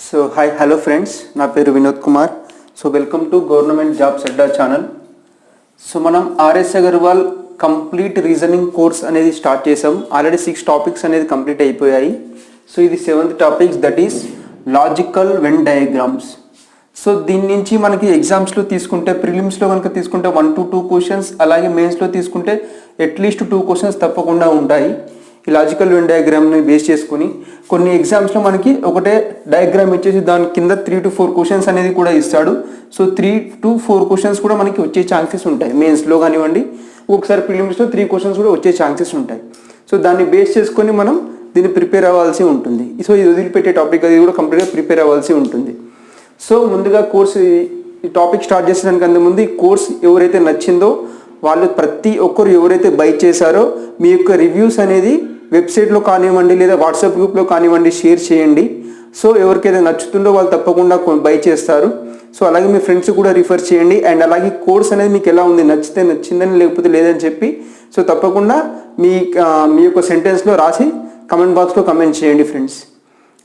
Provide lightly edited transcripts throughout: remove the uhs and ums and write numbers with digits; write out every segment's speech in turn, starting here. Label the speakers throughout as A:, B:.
A: Hello friends, na peru Vinod Kumar. So welcome to Government Jobs Adda channel. So మనం RS Agarwal complete reasoning course అనేది start చేసాం. Already 6 topics అనేది complete అయిపోయాయి. So ఇది 7th topics, that is logical Venn diagrams. So దీని నుంచి మనకి ఎగ్జామ్స్లో తీసుకుంటే, ప్రిలిమ్స్లో కనుక తీసుకుంటే 1 to 2 క్వశ్చన్స్, అలాగే మెయిన్స్లో తీసుకుంటే అట్లీస్ట్ 2 క్వశ్చన్స్ తప్పకుండా ఉంటాయి. ఈ లాజికల్ వెన్ డయాగ్రామ్ని బేస్ చేసుకుని కొన్ని ఎగ్జామ్స్లో మనకి ఒకటే డయాగ్రామ్ ఇచ్చేసి దాని కింద 3 to 4 క్వశ్చన్స్ అనేది కూడా ఇస్తాడు. సో 3 to 4 క్వశ్చన్స్ కూడా మనకి వచ్చే ఛాన్సెస్ ఉంటాయి. మెయిన్స్లో కానివ్వండి, ఒకసారి ప్రిలిమ్స్లో 3 క్వశ్చన్స్ కూడా వచ్చే ఛాన్సెస్ ఉంటాయి. సో దాన్ని బేస్ చేసుకొని మనం దీన్ని ప్రిపేర్ అవ్వాల్సి ఉంటుంది. సో ఇది వదిలిపెట్టే టాపిక్ అది కూడా కంప్లీట్గా ప్రిపేర్ అవ్వాల్సి ఉంటుంది. సో ముందుగా కోర్సు ఈ టాపిక్ స్టార్ట్ చేసేదానికి అంతకుముందు ఈ కోర్స్ ఎవరైతే నచ్చిందో వాళ్ళు ప్రతి ఒక్కరు ఎవరైతే బై చేశారో మీ యొక్క రివ్యూస్ అనేది వెబ్సైట్లో కానివ్వండి లేదా వాట్సాప్ గ్రూప్లో కానివ్వండి షేర్ చేయండి. సో ఎవరికైతే నచ్చుతుందో వాళ్ళు తప్పకుండా బై చేస్తారు. సో అలాగే మీ ఫ్రెండ్స్ కూడా రిఫర్ చేయండి. అండ్ అలాగే కోర్స్ అనేది మీకు ఎలా ఉంది, నచ్చితే నచ్చిందని లేకపోతే లేదని చెప్పి సో తప్పకుండా మీ యొక్క సెంటెన్స్లో రాసి కమెంట్ బాక్స్లో కమెంట్ చేయండి ఫ్రెండ్స్.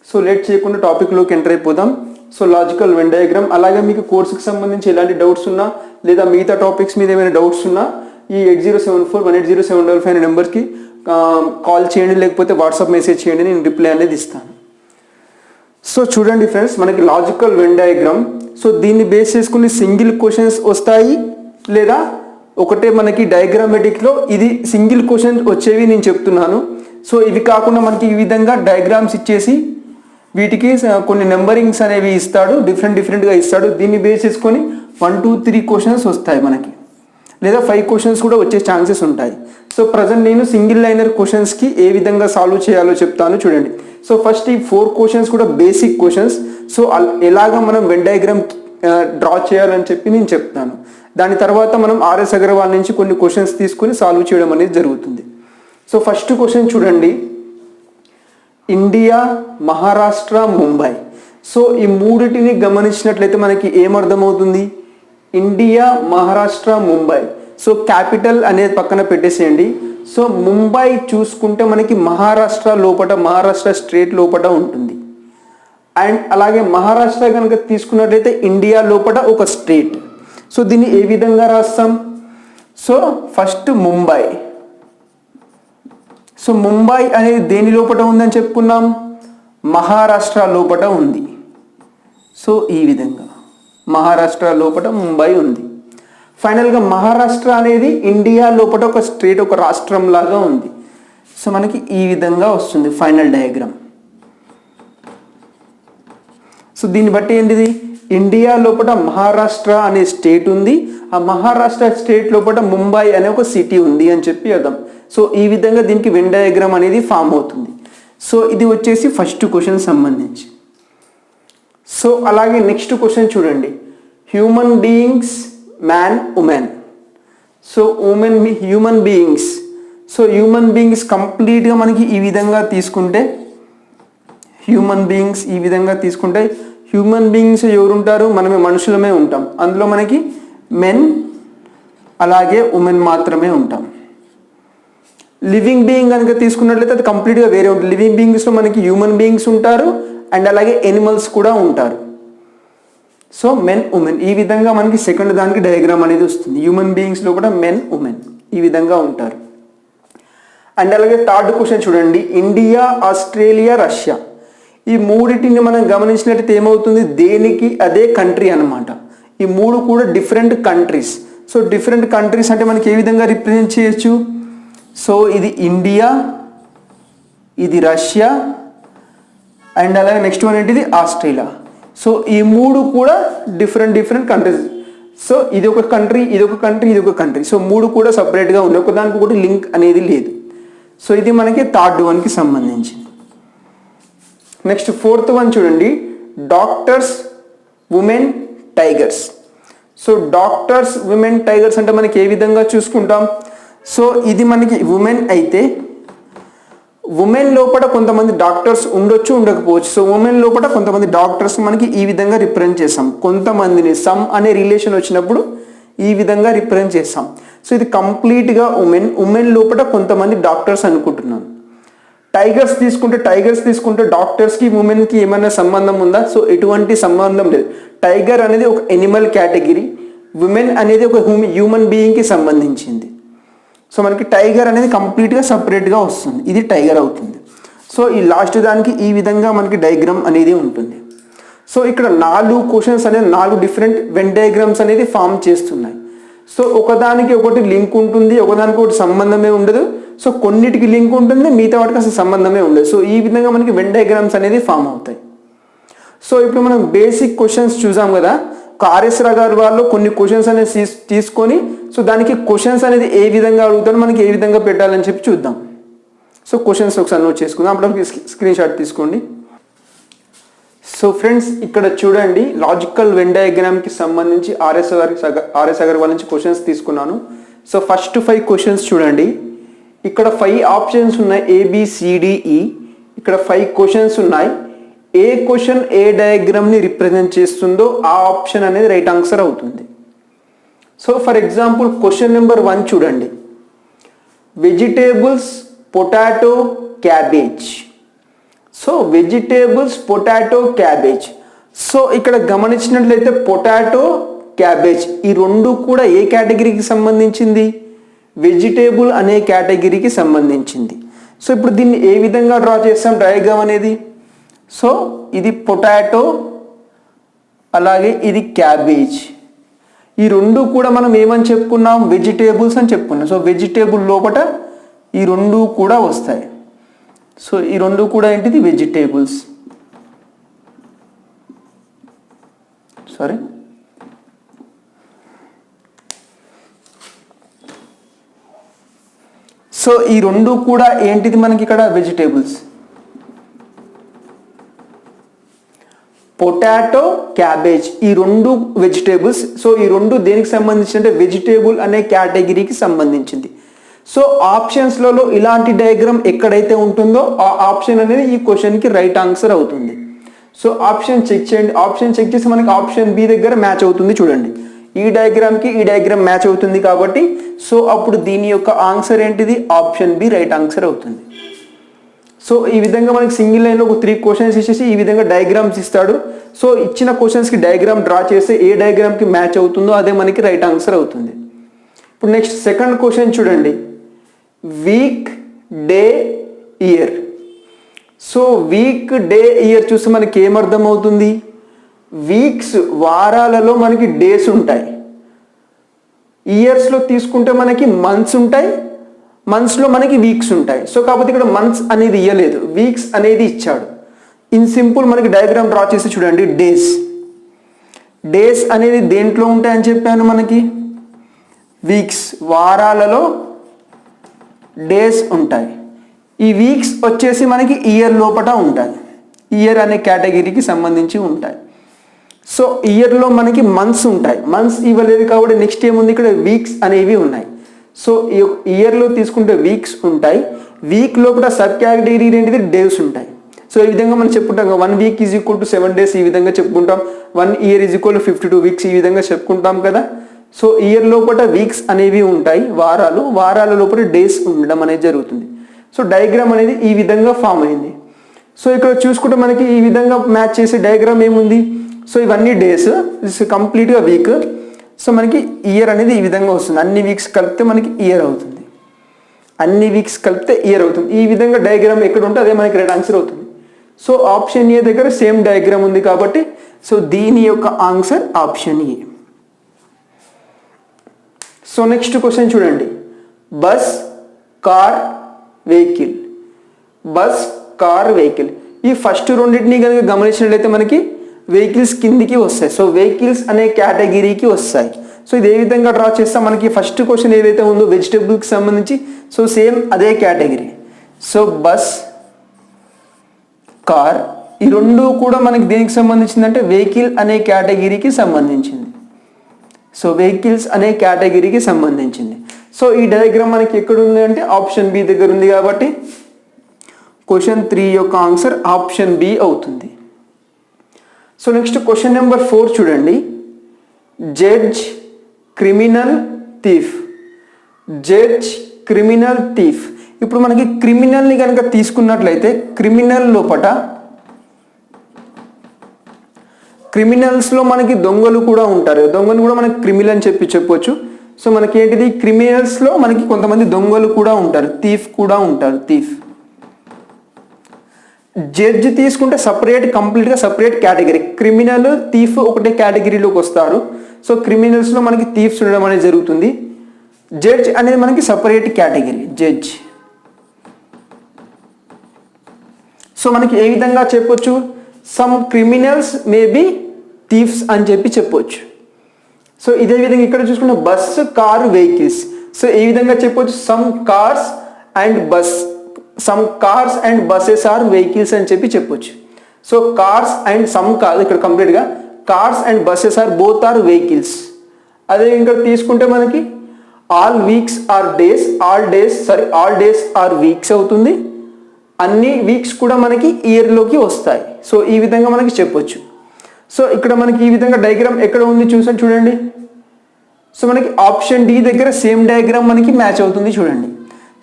A: సో లేట్ చేయకుండా టాపిక్లోకి ఎంటర్ అయిపోదాం. సో లాజికల్ వెన్ డయాగ్రామ్, అలాగే మీకు కోర్సుకి సంబంధించి ఎలాంటి డౌట్స్ ఉన్నా లేదా మిగతా టాపిక్స్ మీద ఏమైనా డౌట్స్ ఉన్నా ఈ 8074180755 అనే నెంబర్కి కాల్ చేయండి, లేకపోతే వాట్సాప్ మెసేజ్ చేయండి, నేను రిప్లై అనేది ఇస్తాను. సో చూడండి ఫ్రెండ్స్, మనకి లాజికల్ వెన్ డయాగ్రామ్. సో దీన్ని బేస్ చేసుకుని సింగిల్ క్వశ్చన్స్ వస్తాయి, లేదా ఒకటే మనకి డయాగ్రామెటిక్లో ఇది సింగిల్ క్వశ్చన్ వచ్చేవి నేను చెప్తున్నాను. సో ఇవి కాకుండా మనకి ఈ విధంగా డయాగ్రామ్స్ ఇచ్చేసి వీటికి కొన్ని నెంబరింగ్స్ అనేవి ఇస్తాడు, డిఫరెంట్గా ఇస్తాడు. దీన్ని బేస్ చేసుకొని 1 to 3 క్వశ్చన్స్ వస్తాయి మనకి, లేదా 5 క్వశ్చన్స్ కూడా వచ్చే ఛాన్సెస్ ఉంటాయి. సో ప్రజెంట్ నేను సింగిల్ లైనర్ క్వశ్చన్స్కి ఏ విధంగా సాల్వ్ చేయాలో చెప్తాను చూడండి. సో ఫస్ట్ ఈ 4 క్వశ్చన్స్ కూడా బేసిక్ క్వశ్చన్స్. సో ఎలాగ మనం వెన్ డయాగ్రామ్ డ్రా చేయాలని చెప్పి నేను చెప్తాను. దాని తర్వాత మనం ఆర్ఎస్ అగర్వాల్ నుంచి కొన్ని క్వశ్చన్స్ తీసుకుని సాల్వ్ చేయడం అనేది జరుగుతుంది. సో ఫస్ట్ క్వశ్చన్ చూడండి, ఇండియా, మహారాష్ట్ర, ముంబై. సో ఈ మూడిటిని గమనించినట్లయితే మనకి ఏమర్థమవుతుంది? India, Maharashtra, Mumbai. So capital అనేది పక్కన పెట్టేసేయండి. సో ముంబై చూసుకుంటే మనకి మహారాష్ట్ర లోపల, మహారాష్ట్ర స్టేట్ లోపల ఉంటుంది. అండ్ అలాగే మహారాష్ట్ర కనుక తీసుకున్నట్లయితే ఇండియా లోపల ఒక స్టేట్. సో దీన్ని ఏ విధంగా రాస్తాం? So first Mumbai. So Mumbai అనేది దేని లోపల ఉందని చెప్పుకున్నాం? మహారాష్ట్ర లోపల ఉంది. సో ఈ విధంగా మహారాష్ట్ర లోపల ముంబై ఉంది. ఫైనల్గా మహారాష్ట్ర అనేది ఇండియా లోపల ఒక స్టేట్, ఒక రాష్ట్రం లాగా ఉంది. సో మనకి ఈ విధంగా వస్తుంది ఫైనల్ డయాగ్రామ్. సో దీన్ని బట్టి ఏంటిది? ఇండియా లోపల మహారాష్ట్ర అనే స్టేట్ ఉంది, ఆ మహారాష్ట్ర స్టేట్ లోపల ముంబై అనే ఒక సిటీ ఉంది అని చెప్పి అర్థం. సో ఈ విధంగా దీనికి వెన్ డయాగ్రామ్ అనేది ఫామ్ అవుతుంది. సో ఇది వచ్చేసి ఫస్ట్ క్వశ్చన్ సంబంధించి. సో అలాగే నెక్స్ట్ క్వశ్చన్ చూడండి, human beings, man, women. So human beings. So human beings కంప్లీట్గా మనకి ఈ విధంగా తీసుకుంటే, హ్యూమన్ బీయింగ్స్ ఈ విధంగా తీసుకుంటే, హ్యూమన్ బీయింగ్స్ ఎవరుంటారు? మనమే మనుషులమే ఉంటాం. అందులో మనకి మెన్ అలాగే ఉమెన్ మాత్రమే ఉంటాం. లివింగ్ బీయింగ్ కనుక తీసుకున్నట్లయితే అది కంప్లీట్గా వేరే ఉంటుంది. లివింగ్ బీయింగ్స్లో మనకి హ్యూమన్ బీయింగ్స్ ఉంటారు అండ్ అలాగే ఎనిమల్స్ కూడా ఉంటారు. సో మెన్, ఉమెన్ ఈ విధంగా మనకి సెకండ్ దానికి డయాగ్రామ్ అనేది వస్తుంది. హ్యూమన్ బీయింగ్స్లో కూడా మెన్, ఉమెన్ ఈ విధంగా ఉంటారు. అండ్ అలాగే థర్డ్ క్వశ్చన్ చూడండి, ఇండియా, ఆస్ట్రేలియా, రష్యా. ఈ మూడింటిని మనం గమనించినట్లయితే ఏమవుతుంది? దేనికి అదే కంట్రీ అనమాట. ఈ మూడు కూడా different countries. So different countries అంటే మనకి ఏ విధంగా రిప్రజెంట్ చేయొచ్చు? సో ఇది ఇండియా, ఇది రష్యా అండ్ అలాగే నెక్స్ట్ వన్ ఏంటిది? ఆస్ట్రేలియా. సో ఈ మూడు కూడా డిఫరెంట్ కంట్రీస్. సో ఇది ఒక కంట్రీ, ఇది ఒక కంట్రీ, ఇది ఒక కంట్రీ. సో మూడు కూడా సపరేట్గా ఉన్నాయి, ఒకదానికి ఒకటి లింక్ అనేది లేదు. సో ఇది మనకి థర్డ్ వన్కి సంబంధించి. నెక్స్ట్ ఫోర్త్ వన్ చూడండి, doctors, women, tigers. So doctors, women, tigers అంటే మనకి ఏ విధంగా చూసుకుంటాం? సో ఇది మనకి ఉమెన్ అయితే ఉమెన్ లోపల కొంతమంది డాక్టర్స్ ఉండొచ్చు, ఉండకపోవచ్చు. సో ఉమెన్ లోపల కొంతమంది డాక్టర్స్ మనకి ఈ విధంగా రిప్రజెంట్ చేస్తాం. కొంతమందిని సమ్ అనే రిలేషన్ వచ్చినప్పుడు ఈ విధంగా రిప్రజెంట్ చేస్తాం. సో ఇది కంప్లీట్గా ఉమెన్ లోపల కొంతమంది డాక్టర్స్ అనుకుంటున్నాను. టైగర్స్ తీసుకుంటే డాక్టర్స్కి ఉమెన్కి ఏమైనా సంబంధం ఉందా? సో ఎటువంటి సంబంధం లేదు. టైగర్ అనేది ఒక ఎనిమల్ కేటగిరీ, ఉమెన్ అనేది ఒక హ్యూమన్ బీయింగ్కి సంబంధించింది. సో మనకి టైగర్ అనేది కంప్లీట్గా సపరేట్గా వస్తుంది, ఇది టైగర్ అవుతుంది. సో ఈ లాస్ట్ దానికి ఈ విధంగా మనకి డయాగ్రామ్ అనేది ఉంటుంది. సో ఇక్కడ 4 క్వశ్చన్స్ అనేది 4 డిఫరెంట్ వెన్ డయాగ్రామ్స్ అనేది ఫామ్ చేస్తున్నాయి. సో ఒకదానికి ఒకటి లింక్ ఉంటుంది, ఒకదానికి ఒకటి సంబంధమే ఉండదు. సో కొన్నిటికి లింక్ ఉంటుంది, మిగతా వాటికి అసలు సంబంధమే ఉండదు. సో ఈ విధంగా మనకి వెన్ డయాగ్రామ్స్ అనేది ఫామ్ అవుతాయి. సో ఇప్పుడు మనం బేసిక్ క్వశ్చన్స్ చూసాం కదా, ఆర్ఎస్ రావు వాళ్ళు కొన్ని క్వశ్చన్స్ అనేది తీసుకొని సో దానికి క్వశ్చన్స్ అనేది ఏ విధంగా అడుగుతారో మనకి ఏ విధంగా పెట్టాలని చెప్పి చూద్దాం. సో క్వశ్చన్స్ ఒకసారి నోట్ చేసుకుందాం, అప్పుడు స్క్రీన్ షాట్ తీసుకోండి. సో ఫ్రెండ్స్ ఇక్కడ చూడండి, లాజికల్ వెన్ డయాగ్రామ్కి సంబంధించి ఆర్ఎస్ అగర్వాల్ నుంచి క్వశ్చన్స్ తీసుకున్నాను. సో ఫస్ట్ 5 క్వశ్చన్స్ చూడండి, ఇక్కడ 5 ఆప్షన్స్ ఉన్నాయి, ABCDE. ఇక్కడ 5 క్వశ్చన్స్ ఉన్నాయి. ఏ క్వశ్చన్ ఏ డయాగ్రామ్ని రిప్రజెంట్ చేస్తుందో ఆ ఆప్షన్ అనేది రైట్ ఆన్సర్ అవుతుంది. So for example question number 1 చూడండి, vegetables, potato, cabbage. So vegetables, potato, cabbage. So ఇక్కడ గమనించినట్లయితే పొటాటో, క్యాబేజ్ ఈ రెండు కూడా ఏ కేటగిరీకి సంబంధించింది? వెజిటేబుల్ అనే కేటగిరీకి సంబంధించింది. సో ఇప్పుడు దీన్ని ఏ విధంగా డ్రా చేస్తాం డయాగ్రామ్ అనేది? సో ఇది పొటాటో, అలాగే ఇది క్యాబేజ్. ఈ రెండు కూడా మనం ఏమని చెప్పుకున్నాం? వెజిటేబుల్స్ అని చెప్పుకున్నాం. సో వెజిటేబుల్ లోపల ఈ రెండు కూడా వస్తాయి. సో ఈ రెండు కూడా ఏంటిది? వెజిటేబుల్స్. సారీ, సో ఈ రెండు కూడా ఏంటిది మనకి ఇక్కడ? వెజిటేబుల్స్. పొటాటో, క్యాబేజ్ ఈ రెండు వెజిటేబుల్స్. సో ఈ రెండు దేనికి సంబంధించి అంటే వెజిటేబుల్ అనే కేటగిరీకి సంబంధించింది. సో ఆప్షన్స్లలో ఇలాంటి డయాగ్రామ్ ఎక్కడైతే ఉంటుందో ఆ ఆప్షన్ అనేది ఈ క్వశ్చన్కి రైట్ ఆన్సర్ అవుతుంది. సో ఆప్షన్ చెక్ చేయండి, ఆప్షన్ చెక్ చేసి మనకి ఆప్షన్ బి దగ్గర మ్యాచ్ అవుతుంది. చూడండి, ఈ డయాగ్రామ్కి ఈ డయాగ్రామ్ మ్యాచ్ అవుతుంది కాబట్టి సో అప్పుడు దీని యొక్క ఆన్సర్ ఏంటిది? ఆప్షన్ బి రైట్ ఆన్సర్ అవుతుంది. సో ఈ విధంగా మనకి సింగిల్ లైన్లో ఒక 3 క్వశ్చన్స్ ఇచ్చేసి ఈ విధంగా డయాగ్రామ్స్ ఇస్తాడు. సో ఇచ్చిన క్వశ్చన్స్కి డయాగ్రామ్ డ్రా చేస్తే ఏ డయాగ్రామ్కి మ్యాచ్ అవుతుందో అదే మనకి రైట్ ఆన్సర్ అవుతుంది. ఇప్పుడు నెక్స్ట్ సెకండ్ క్వశ్చన్ చూడండి, week, day, year. So weak, day, year చూస్తే మనకి ఏమర్థం అవుతుంది? వీక్స్ వారాలలో మనకి డేస్ ఉంటాయి, ఇయర్స్లో తీసుకుంటే మనకి మంత్స్ ఉంటాయి, మంత్స్లో మనకి వీక్స్ ఉంటాయి. సో కాకపోతే ఇక్కడ మంత్స్ అనేది ఇవ్వలేదు, వీక్స్ అనేది ఇచ్చాడు. ఇన్ సింపుల్ మనకి డయాగ్రామ్ డ్రా చేసి చూడండి, డేస్. డేస్ అనేది దేంట్లో ఉంటాయని చెప్పాను? మనకి వీక్స్, వారాలలో డేస్ ఉంటాయి. ఈ వీక్స్ వచ్చేసి మనకి ఇయర్ లోపల ఉంటాయి, ఇయర్ అనే కేటగిరీకి సంబంధించి ఉంటాయి. సో ఇయర్లో మనకి మంత్స్ ఉంటాయి, మంత్స్ ఇవ్వలేదు కాబట్టి నెక్స్ట్ ఏముంది? ఇక్కడ వీక్స్ అనేవి ఉన్నాయి. సో ఇయర్లో తీసుకుంటే వీక్స్ ఉంటాయి, వీక్ లోపల సబ్ కేటగిరీ ఏంటిది? డేస్ ఉంటాయి. సో ఈ విధంగా మనం చెప్పుకుంటాం, 1 week is equal to 7 days ఈ విధంగా చెప్పుకుంటాం, 1 year is equal to 52 weeks ఈ విధంగా చెప్పుకుంటాం కదా. సో ఇయర్ లోపల వీక్స్ అనేవి ఉంటాయి, వారాల లోపల డేస్ ఉండడం అనేది జరుగుతుంది. సో డయాగ్రామ్ అనేది ఈ విధంగా ఫామ్ అయింది. సో ఇక్కడ చూసుకుంటే మనకి ఈ విధంగా మ్యాచ్ చేసే డయాగ్రామ్ ఏముంది? సో ఇవన్నీ డేస్, దిస్ కంప్లీట్గా వీక్. సో మనకి ఇయర్ అనేది ఈ విధంగా వస్తుంది, అన్ని వీక్స్ కలిపితే మనకి ఇయర్ అవుతుంది, అన్ని వీక్స్ కలిపితే ఇయర్ అవుతుంది. ఈ విధంగా డయాగ్రామ్ ఎక్కడ ఉంటే అదే మనకి రైట్ ఆన్సర్ అవుతుంది. సో ఆప్షన్ ఏ దగ్గర సేమ్ డయాగ్రామ్ ఉంది కాబట్టి సో దీని యొక్క answer option A. So next question చూడండి, bus, car, vehicle. Bus, car, vehicle ఈ ఫస్ట్ రెండింటిని కనుక గమనించినట్లయితే మనకి వెహికల్స్ కిందికి వస్తాయి. సో వెహికల్స్ అనే కేటగిరీకి వస్తాయి. సో ఇది ఏ విధంగా డ్రా చేస్తాం? మనకి ఫస్ట్ క్వశ్చన్ ఏదైతే ఉందో వెజిటేబుల్కి సంబంధించి సో సేమ్ అదే కేటగిరీ. సో బస్, కార్ ఈ రెండు కూడా మనకి దేనికి సంబంధించిందంటే వెహికల్ అనే కేటగిరీకి సంబంధించింది. సో వెహికల్స్ అనే కేటగిరీకి సంబంధించింది. సో ఈ డయాగ్రామ్ మనకి ఎక్కడ ఉంది అంటే ఆప్షన్ బి దగ్గర ఉంది కాబట్టి క్వశ్చన్ 3 యొక్క ఆన్సర్ ఆప్షన్ బి అవుతుంది. సో నెక్స్ట్ క్వశ్చన్ నెంబర్ 4 చూడండి, judge, criminal, thief. Judge, criminal, thief ఇప్పుడు మనకి క్రిమినల్ని కనుక తీసుకున్నట్లయితే క్రిమినల్ లోపట క్రిమినల్స్లో మనకి దొంగలు కూడా ఉంటారు, దొంగలు కూడా మనకి క్రిమినల్ అని చెప్పొచ్చు. సో మనకి ఏంటిది, క్రిమినల్స్లో మనకి కొంతమంది దొంగలు కూడా ఉంటారు, థీఫ్ కూడా ఉంటారు, థీఫ్. జడ్జి తీసుకుంటే కంప్లీట్గా సపరేట్ కేటగిరీ. క్రిమినల్, థీఫ్ ఒకటే కేటగిరీలోకి వస్తారు. సో క్రిమినల్స్లో మనకి థీఫ్స్ ఉండడం అనేది జరుగుతుంది. జడ్జ్ అనేది మనకి సపరేట్ కేటగిరీ, జడ్జ్. సో మనకి ఏ విధంగా చెప్పొచ్చు, some criminals may be thief's అని చెప్పొచ్చు. సో ఇదే విధంగా ఇక్కడ చూసుకుంటే బస్, కార్, వెహికల్స్. సో ఈ విధంగా చెప్పొచ్చు, some cars and buses are vehicles అని చెప్పొచ్చు. సో కార్స్ అండ్ సమ్ కాదు, ఇక్కడ కంప్లీట్గా cars and buses are both are vehicles. అదే ఇంకా తీసుకుంటే మనకి all weeks are days, all days are weeks అవుతుంది. అన్ని వీక్స్ కూడా మనకి ఇయర్లోకి వస్తాయి. సో ఈ విధంగా మనకి చెప్పొచ్చు. సో ఇక్కడ మనకి ఈ విధంగా డయాగ్రామ్ ఎక్కడ ఉంది చూడండి. సో మనకి ఆప్షన్ డి దగ్గర సేమ్ డయాగ్రామ్ మనకి మ్యాచ్ అవుతుంది చూడండి.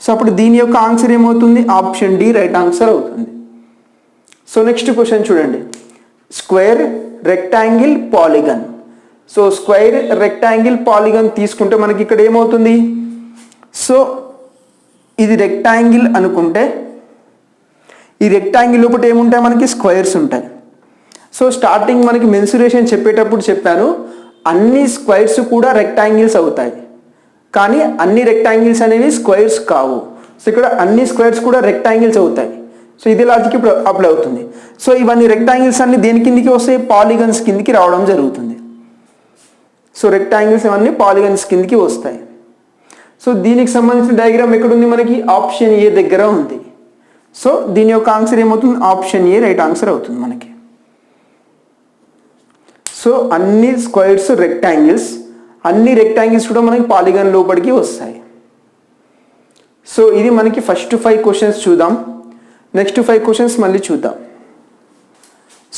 A: సో అప్పుడు దీని యొక్క ఆన్సర్ ఏమవుతుంది, ఆప్షన్ డి రైట్ ఆన్సర్ అవుతుంది. సో నెక్స్ట్ క్వశ్చన్ చూడండి, square, rectangle, polygon. So square, rectangle, polygon తీసుకుంటే మనకి ఇక్కడ ఏమవుతుంది, సో ఇది రెక్టాంగిల్ అనుకుంటే ఈ రెక్టాంగిల్ లోపల ఏముంటాయి, మనకి స్క్వేర్స్ ఉంటాయి. సో స్టార్టింగ్ మనకి మెన్సురేషన్ చెప్పేటప్పుడు చెప్పాను, అన్ని స్క్వేర్స్ కూడా రెక్టాంగిల్స్ అవుతాయి, కానీ అన్ని రెక్టాంగిల్స్ అనేవి స్క్వేర్స్ కావు. సో ఇక్కడ అన్ని స్క్వేర్స్ కూడా రెక్టాంగిల్స్ అవుతాయి. సో ఇది లాజిక్ ఇప్పుడు అప్లై అవుతుంది. సో ఇవన్నీ రెక్టాంగిల్స్ అన్ని దేని కిందికి వస్తాయి, పాలిగన్స్ కిందికి రావడం జరుగుతుంది. సో రెక్టాంగిల్స్ ఇవన్నీ పాలిగన్స్ కిందికి వస్తాయి. సో దీనికి సంబంధించిన డయాగ్రామ్ ఎక్కడ ఉంది, మనకి ఆప్షన్ ఏ దగ్గర ఉంది. సో దీని యొక్క ఆన్సర్ ఏమవుతుంది, ఆప్షన్ ఏ రైట్ ఆన్సర్ అవుతుంది మనకి. సో అన్ని స్క్వేర్స్ రెక్టాంగిల్స్, అన్ని రెక్టాంగిల్స్ కూడా మనకి పాలిగన్ లోపలికి వస్తాయి. సో ఇది మనకి ఫస్ట్ 5 క్వశ్చన్స్ చూద్దాం. నెక్స్ట్ 5 క్వశ్చన్స్ మళ్ళీ చూద్దాం.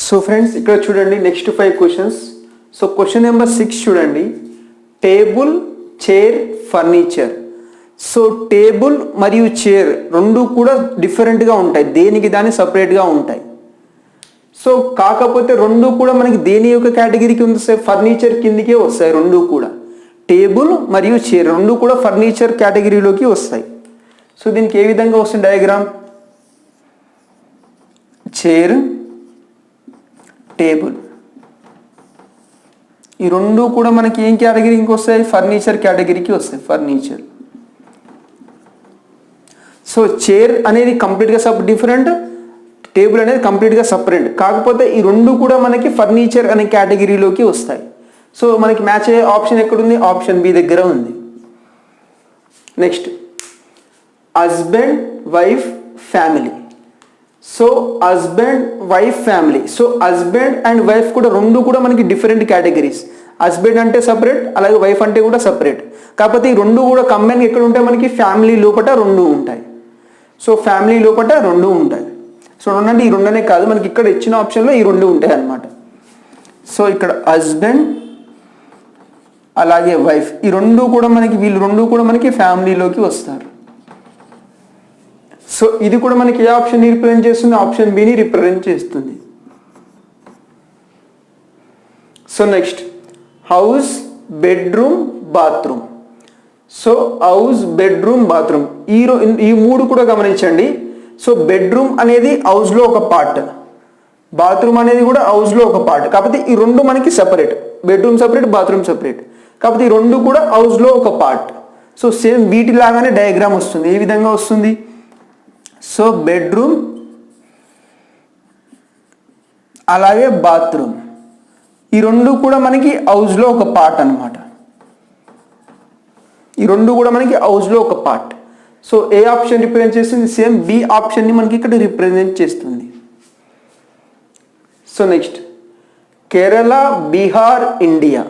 A: సో ఫ్రెండ్స్ ఇక్కడ చూడండి next 5 questions. So question number 6 చూడండి, table, chair, furniture. So table మరియు చైర్ రెండు కూడా డిఫరెంట్గా ఉంటాయి, దేనికి దాని సపరేట్గా ఉంటాయి. సో కాకపోతే రెండు కూడా మనకి దేని యొక్క కేటగిరీకి వస్తాయి, ఫర్నిచర్ కిందికే వస్తాయి. రెండు కూడా టేబుల్ మరియు చైర్ రెండు కూడా ఫర్నిచర్ కేటగిరీలోకి వస్తాయి. సో దీనికి ఏ విధంగా వస్తుంది డయాగ్రామ్, చైర్, టేబుల్, ఈ రెండు కూడా మనకి ఏం కేటగిరీకి వస్తాయి, ఫర్నిచర్ కేటగిరీకి వస్తాయి, ఫర్నిచర్. సో చైర్ అనేది కంప్లీట్గా డిఫరెంట్, టేబుల్ అనేది కంప్లీట్గా సపరేట్. కాకపోతే ఈ రెండు కూడా మనకి ఫర్నిచర్ అనే కేటగిరీలోకి వస్తాయి. సో మనకి మ్యాచ్ అయ్యే ఆప్షన్ ఎక్కడుంది, ఆప్షన్ బి దగ్గర ఉంది. Next husband, wife, family. So husband, wife, family. So husband and wife కూడా రెండు కూడా మనకి డిఫరెంట్ కేటగిరీస్. హస్బెండ్ అంటే సపరేట్, అలాగే వైఫ్ అంటే కూడా సపరేట్. కాకపోతే ఈ రెండు కూడా కంబైన్ ఎక్కడ ఉంటాయి, మనకి ఫ్యామిలీ లోపల రెండు ఉంటాయి. సో ఫ్యామిలీ లోపల రెండు ఉంటాయి. సో రెండు అంటే ఈ రెండనే కాదు, మనకి ఇక్కడ ఇచ్చిన ఆప్షన్లో ఈ రెండు ఉంటాయి అన్నమాట. సో ఇక్కడ హస్బెండ్ అలాగే వైఫ్, ఈ రెండు కూడా మనకి వీళ్ళు రెండు కూడా మనకి ఫ్యామిలీలోకి వస్తారు. సో ఇది కూడా మనకి ఏ ఆప్షన్ రిప్రజెంట్ చేస్తుంది, ఆప్షన్ బిని రిప్రజెంట్ చేస్తుంది. So next house, bedroom, bathroom. So house, bedroom, bathroom ఈ మూడు కూడా గమనించండి. సో బెడ్రూమ్ అనేది హౌస్లో ఒక పార్ట్, బాత్రూమ్ అనేది కూడా హౌస్లో ఒక పార్ట్. కాకపోతే ఈ రెండు మనకి separate, bedroom separate, bathroom separate. కాకపోతే ఈ రెండు కూడా హౌస్లో ఒక పార్ట్. సో సేమ్ వీటి లాగానే డయాగ్రామ్ వస్తుంది. ఏ విధంగా వస్తుంది, సో బెడ్రూమ్ అలాగే బాత్రూమ్ ఈ రెండు కూడా మనకి హౌస్లో ఒక పార్ట్ అన్నమాట. ఈ రెండు కూడా మనకి హౌస్లో ఒక పార్ట్. సో ఏ ఆప్షన్ రిప్రజెంట్ చేస్తుంది, సేమ్ బి ఆప్షన్ని మనకి ఇక్కడ రిప్రజెంట్ చేస్తుంది. So next Kerala, Bihar, India.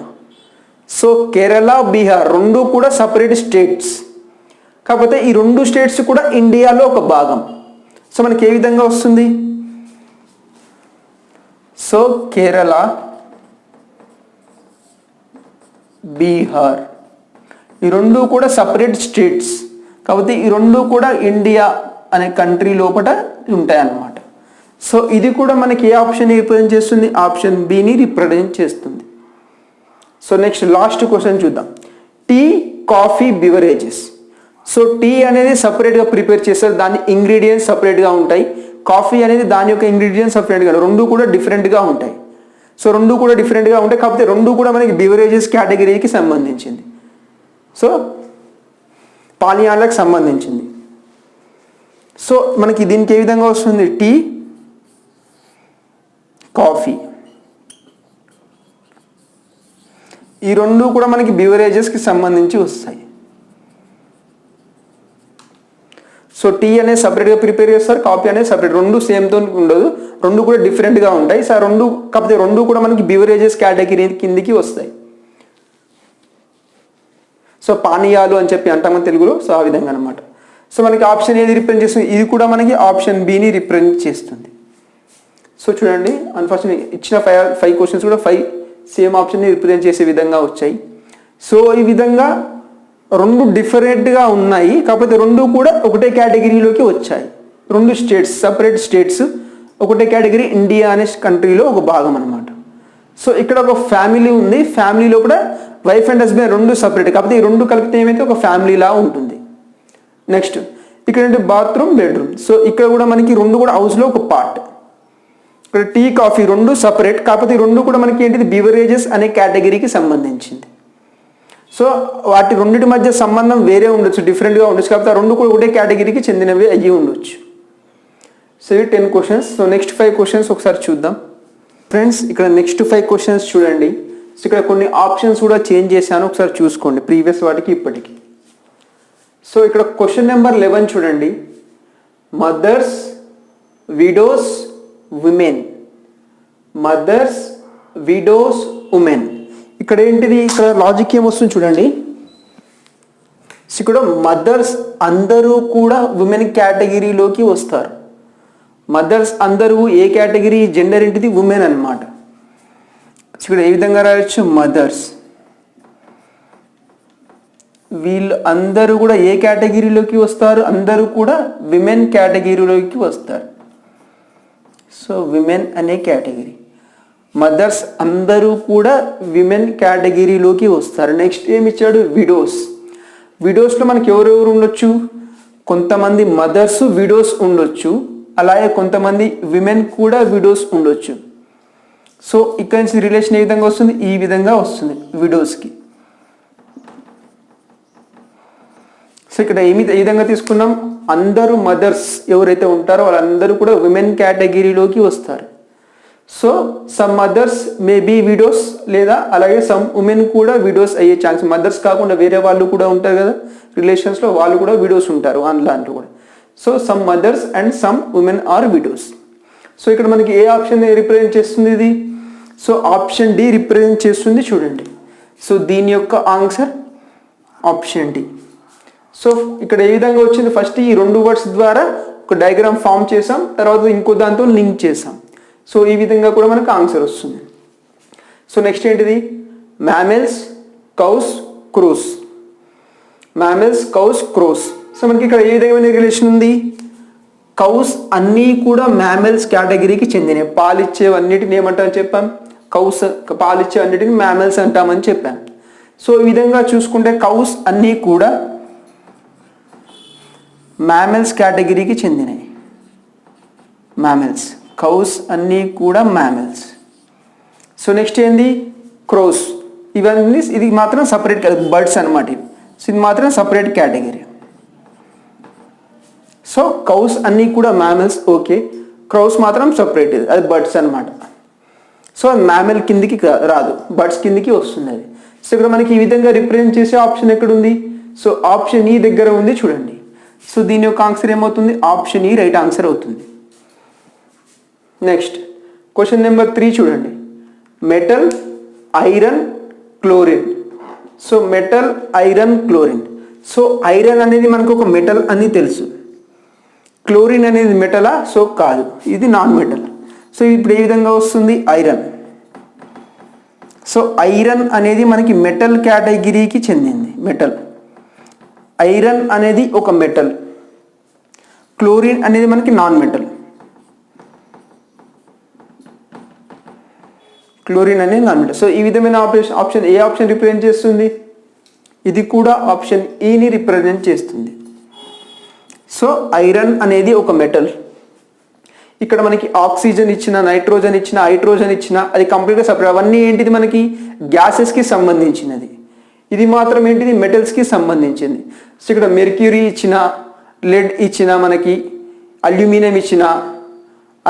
A: So Kerala, Bihar రెండు కూడా సపరేట్ స్టేట్స్. కాకపోతే ఈ రెండు స్టేట్స్ కూడా ఇండియాలో ఒక భాగం. సో మనకి ఏ విధంగా వస్తుంది, సో కేరళ, బీహార్ ఈ రెండు కూడా సపరేట్ స్టేట్స్. కాబట్టి ఈ రెండు కూడా ఇండియా అనే కంట్రీ లోపల ఉంటాయి అన్నమాట. సో ఇది కూడా మనకి ఏ ఆప్షన్ రిప్రజెంట్ చేస్తుంది? ఆప్షన్ బిని రిప్రజెంట్ చేస్తుంది. సో నెక్స్ట్ లాస్ట్ క్వశ్చన్ చూద్దాం. Tea, coffee, beverages. So tea అనేది సపరేట్గా ప్రిపేర్ చేస్తారు, దాని ఇంగ్రీడియంట్స్ సపరేట్గా ఉంటాయి. కాఫీ అనేది దాని యొక్క ఇంగ్రీడియంట్స్ సపరేట్గా, రెండు కూడా డిఫరెంట్గా ఉంటాయి. సో రెండు కూడా డిఫరెంట్గా ఉంటాయి, కాకపోతే రెండు కూడా మనకి బివరేజెస్ కేటగిరీకి సంబంధించింది. సో పానీయాలకు సంబంధించింది. సో మనకి దీనికి ఏ విధంగా వస్తుంది? టీ, కాఫీ, ఈ రెండు కూడా మనకి బివరేజెస్కి సంబంధించి వస్తాయి. సో టీ అనేది సపరేట్గా ప్రిపేర్ చేస్తారు, కాఫీ అనేది సపరేట్, రెండు సేమ్తో ఉండదు, రెండు కూడా డిఫరెంట్గా ఉంటాయి. సో రెండు కాకపోతే రెండు కూడా మనకి బివరేజెస్ కేటగిరీ కిందికి వస్తాయి. సో పానీయాలు అని చెప్పి అంటామని తెలుగులో. సో ఆ విధంగా అనమాట. సో మనకి ఆప్షన్ ఏది రిప్రజెంట్ చేస్తుంది? ఇది కూడా మనకి ఆప్షన్ బిని రిప్రజెంట్ చేస్తుంది. సో చూడండి, అన్ఫార్చునేట్లీ ఇచ్చిన ఫైవ్ క్వశ్చన్స్ కూడా 5 సేమ్ ఆప్షన్ని రిప్రజెంట్ చేసే విధంగా వచ్చాయి. సో ఈ విధంగా రెండు డిఫరెంట్గా ఉన్నాయి, కాకపోతే రెండు కూడా ఒకటే కేటగిరీలోకి వచ్చాయి. రెండు స్టేట్స్, సపరేట్ స్టేట్స్, ఒకటే కేటగిరీ, ఇండియా అనే కంట్రీలో ఒక భాగం అనమాట. సో ఇక్కడ ఒక ఫ్యామిలీ ఉంది, ఫ్యామిలీలో కూడా వైఫ్ అండ్ హస్బెండ్ రెండు సపరేట్, కాకపోతే ఈ రెండు కలిపితే ఏమైతే ఒక ఫ్యామిలీలా ఉంటుంది. నెక్స్ట్ ఇక్కడ బాత్రూమ్, బెడ్రూమ్. సో ఇక్కడ కూడా మనకి రెండు కూడా హౌస్లో ఒక పార్ట్. ఇక్కడ టీ, కాఫీ రెండు సపరేట్, కాకపోతే రెండు కూడా మనకి ఏంటిది? బివరేజెస్ అనే కేటగిరీకి సంబంధించింది. సో వాటి రెండింటి మధ్య సంబంధం వేరే ఉండొచ్చు, డిఫరెంట్గా ఉండొచ్చు, కాకపోతే ఆ రెండు కూడా ఒకటే కేటగిరీకి చెందినవి అయ్యి ఉండొచ్చు. సో ఇవి 10 క్వశ్చన్స్. సో నెక్స్ట్ 5 క్వశ్చన్స్ ఒకసారి చూద్దాం. ఫ్రెండ్స్ ఇక్కడ నెక్స్ట్ 5 క్వశ్చన్స్ చూడండి. సో ఇక్కడ కొన్ని ఆప్షన్స్ కూడా చేంజ్ చేశాను, ఒకసారి చూసుకోండి ప్రీవియస్ వాటికి ఇప్పటికి. సో ఇక్కడ క్వశ్చన్ నెంబర్ 11 చూడండి. Mothers, widows, women. Mothers, widows, women. ఇక్కడ ఏంటిది? ఇక్కడ లాజిక్ ఏమొస్తుంది చూడండి. ఇక్కడ మదర్స్ అందరూ కూడా ఉమెన్ కేటగిరీలోకి వస్తారు. మదర్స్ అందరూ ఏ కేటగిరీ? జెండర్ ఏంటిది? ఉమెన్ అన్నమాట. ఇక్కడ ఏ విధంగా రాయొచ్చు? మదర్స్, వీళ్ళు అందరూ కూడా ఏ కేటగిరీలోకి వస్తారు? అందరూ కూడా విమెన్ కేటగిరీలోకి వస్తారు. సో విమెన్ అనే కేటగిరీ. మదర్స్ అందరూ కూడా విమెన్ కేటగిరీలోకి వస్తారు. నెక్స్ట్ ఏమి ఇచ్చాడు? విడోస్. విడోస్లో మనకి ఎవరెవరు ఉండొచ్చు? కొంతమంది మదర్స్ విడోస్ ఉండొచ్చు, అలాగే కొంతమంది విమెన్ కూడా విడోస్ ఉండొచ్చు. సో ఇక్కడ నుంచి రిలేషన్ ఏ విధంగా వస్తుంది? ఈ విధంగా వస్తుంది విడోస్కి. సో ఇక్కడ ఏ విధంగా తీసుకున్నాం? అందరూ మదర్స్ ఎవరైతే ఉంటారో వాళ్ళందరూ కూడా విమెన్ కేటగిరీలోకి వస్తారు. So some mothers may be widows, లేదా అలాగే సమ్ ఉమెన్ కూడా విడోస్ అయ్యే ఛాన్స్. మదర్స్ కాకుండా వేరే వాళ్ళు కూడా ఉంటారు కదా రిలేషన్స్లో, వాళ్ళు కూడా విడోస్ ఉంటారు దాంట్లో కూడా. So some mothers and some women are widows. So ఇక్కడ మనకి ఏ ఆప్షన్ రిప్రజెంట్ చేస్తుంది ఇది? సో ఆప్షన్ డి రిప్రజెంట్ చేస్తుంది చూడండి. సో దీని యొక్క ఆన్సర్ ఆప్షన్ డి. సో ఇక్కడ ఏ విధంగా వచ్చింది? ఫస్ట్ ఈ రెండు వర్డ్స్ ద్వారా ఒక డయాగ్రామ్ ఫామ్ చేసాం, తర్వాత ఇంకో దాంతో లింక్ చేసాం. సో ఈ విధంగా కూడా మనకు ఆన్సర్ వస్తుంది. సో నెక్స్ట్ ఏంటిది? Mammals, cows, crows. Mammals, cows, crows. So మనకి ఇక్కడ ఏ విధమైన రిలేషన్ ఉంది? కౌస్ అన్నీ కూడా మ్యామెల్స్ కేటగిరీకి చెందినవి. పాలిచ్చేవన్నిటిని ఏమంటామని చెప్పాం? కౌస్. పాలిచ్చేవన్నిటిని మ్యామెల్స్ అంటామని చెప్పాం. సో ఈ విధంగా చూసుకుంటే కౌస్ అన్నీ కూడా మ్యామెల్స్ కేటగిరీకి చెందినవి. మ్యామెల్స్, కౌస్ అన్నీ కూడా మ్యామెల్స్. సో నెక్స్ట్ ఏంది? క్రోస్. ఇవన్నీ ఇది మాత్రం సపరేట్, బర్డ్స్ అనమాట ఇవి. సో ఇది మాత్రం సపరేట్ కేటగిరీ. సో కౌస్ అన్నీ కూడా మ్యామెల్స్, ఓకే. క్రౌస్ మాత్రం సపరేట్, అది బర్డ్స్ అనమాట. సో మ్యామెల్ కిందికి రాదు, బర్డ్స్ కిందికి వస్తుంది అది. సో ఇక్కడ మనకి ఈ విధంగా రిప్రజెంట్ చేసే ఆప్షన్ ఎక్కడుంది? సో ఆప్షన్ ఈ దగ్గర ఉంది చూడండి. సో దీని యొక్క ఆన్సర్ ఏమవుతుంది? ఆప్షన్ ఈ రైట్ ఆన్సర్ అవుతుంది. నెక్స్ట్ క్వశ్చన్ నెంబర్ 3 చూడండి. Metal, iron, chlorine. So metal, iron, chlorine. So iron అనేది మనకు ఒక మెటల్ అని తెలుసు. క్లోరిన్ అనేది మెటలా? సో కాదు, ఇది నాన్ మెటల్. సో ఇప్పుడు ఏ విధంగా వస్తుంది? ఐరన్. సో ఐరన్ అనేది మనకి మెటల్ కేటగిరీకి చెందింది, మెటల్. ఐరన్ అనేది ఒక మెటల్, క్లోరిన్ అనేది మనకి నాన్ మెటల్. క్లోరిన్ అనేది నాన్ మెటల్. సో ఈ విధమైన ఆప్షన్ ఏ ఆప్షన్ రిప్రజెంట్ చేస్తుంది? ఇది కూడా ఆప్షన్ ఈని రిప్రజెంట్ చేస్తుంది. సో ఐరన్ అనేది ఒక మెటల్. ఇక్కడ మనకి ఆక్సిజన్ ఇచ్చిన, నైట్రోజన్ ఇచ్చిన, హైడ్రోజన్ ఇచ్చిన, అది కంప్లీట్గా సపరేట్. అవన్నీ ఏంటిది మనకి గ్యాసెస్కి సంబంధించినది. ఇది మాత్రం ఏంటిది మెటల్స్కి సంబంధించింది. సో ఇక్కడ మెర్క్యూరీ ఇచ్చిన, లెడ్ ఇచ్చిన, మనకి అల్యూమినియం ఇచ్చిన,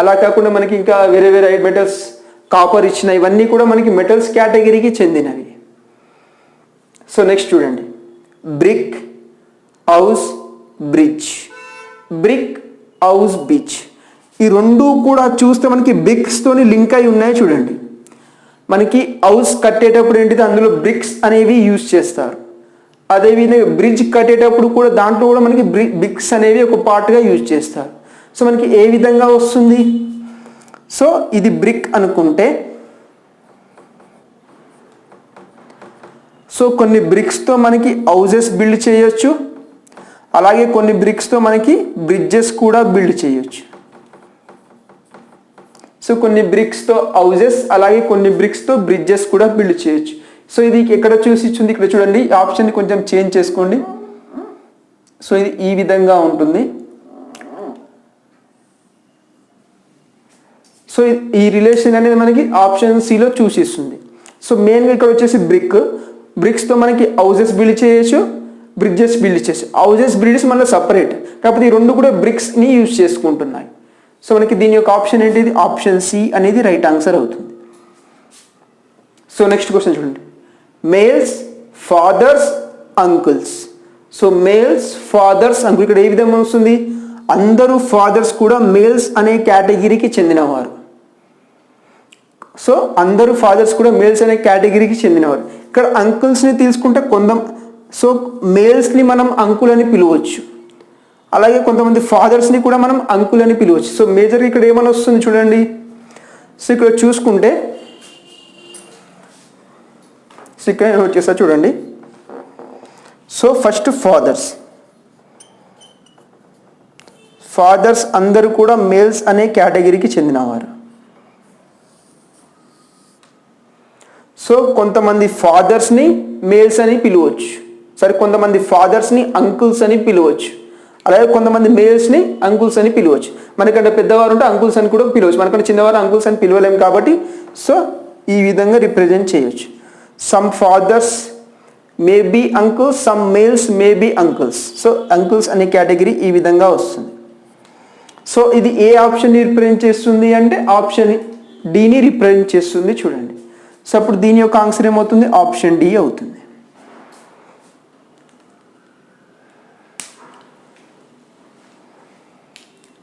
A: అలా కాకుండా మనకి ఇంకా వేరే వేరే మెటల్స్ కాపర్ ఇచ్చిన, ఇవన్నీ కూడా మనకి మెటల్స్ కేటగిరీకి చెందినవి. సో నెక్స్ట్ చూడండి, brick, house, bridge. Brick, house, bridge ఈ రెండు కూడా చూస్తే మనకి బ్రిక్స్తోని లింక్ అయి ఉన్నాయి. చూడండి, మనకి హౌస్ కట్టేటప్పుడు ఏంటిది అందులో బ్రిక్స్ అనేవి యూజ్ చేస్తారు. అదేవిధంగా బ్రిడ్జ్ కట్టేటప్పుడు కూడా దాంట్లో కూడా మనకి బ్రిక్స్ అనేవి ఒక పార్ట్గా యూజ్ చేస్తారు. సో మనకి ఏ విధంగా వస్తుంది? సో ఇది బ్రిక్ అనుకుంటే, సో కొన్ని బ్రిక్స్తో మనకి హౌజెస్ బిల్డ్ చేయొచ్చు, అలాగే కొన్ని బ్రిక్స్తో మనకి బ్రిడ్జెస్ కూడా బిల్డ్ చేయొచ్చు. సో కొన్ని బ్రిక్స్తో హౌజెస్, అలాగే కొన్ని బ్రిక్స్తో బ్రిడ్జెస్ కూడా బిల్డ్ చేయొచ్చు. సో ఇది ఎక్కడ చూసి ఇచ్చింది? ఇక్కడ చూడండి, ఆప్షన్ కొంచెం చేంజ్ చేసుకోండి. సో ఇది ఈ విధంగా ఉంటుంది. సో ఈ రిలేషన్ అనేది మనకి ఆప్షన్ సిలో చూసిస్తుంది. సో మెయిన్గా ఇక్కడ వచ్చేసి బ్రిక్స్తో మనకి హౌజెస్ బిల్డ్ చేయొచ్చు, బ్రిడ్జెస్ బిల్డ్ చేయొచ్చు. హౌజెస్ బ్రిడ్జెస్ మళ్ళీ సపరేట్, కాకపోతే ఈ రెండు కూడా బ్రిక్స్ని యూజ్ చేసుకుంటున్నాయి. సో మనకి దీని యొక్క ఆప్షన్ ఏంటిది? ఆప్షన్ సి అనేది రైట్ ఆన్సర్ అవుతుంది. సో నెక్స్ట్ క్వశ్చన్ చూడండి, males, fathers, uncles. So males, fathers, uncle. ఇక్కడ ఏ విధంగా వస్తుంది? అందరూ ఫాదర్స్ కూడా మేల్స్ అనే కేటగిరీకి చెందినవారు. సో అందరూ ఫాదర్స్ కూడా మేల్స్ అనే కేటగిరీకి చెందినవారు. ఇక్కడ అంకుల్స్ని తీసుకుంటే సో మేల్స్ని మనం అంకుల్ అని పిలవచ్చు, అలాగే కొంతమంది ఫాదర్స్ని కూడా మనం అంకుల్ అని పిలవచ్చు. సో మేజర్గా ఇక్కడ ఏమైనా వస్తుంది చూడండి. సో ఇక్కడ చూసుకుంటే, సో ఇక్కడ నోట్ చేస్తా చూడండి. సో ఫస్ట్ ఫాదర్స్ అందరూ కూడా మేల్స్ అనే కేటగిరీకి చెందినవారు. సో కొంతమంది ఫాదర్స్ని మేల్స్ అని పిలవచ్చు, సరే కొంతమంది ఫాదర్స్ని అంకుల్స్ అని పిలవచ్చు, అలాగే కొంతమంది మేల్స్ని అంకుల్స్ అని పిలవచ్చు. మనకంటే పెద్దవారు ఉంటే అంకుల్స్ అని కూడా పిలవచ్చు, మనకంటే చిన్నవారు అంకుల్స్ అని పిలవలేము కాబట్టి సో ఈ విధంగా రిప్రజెంట్ చేయొచ్చు. Some fathers may be uncles, some males may be uncles. So uncles అనే కేటగిరీ ఈ విధంగా వస్తుంది. సో ఇది ఏ ఆప్షన్ రిప్రజెంట్ చేస్తుంది అంటే ఆప్షన్ డిని రిప్రజెంట్ చేస్తుంది. చూడండి, సో అప్పుడు దీని యొక్క ఆన్సర్ ఏమవుతుంది? ఆప్షన్ డి అవుతుంది.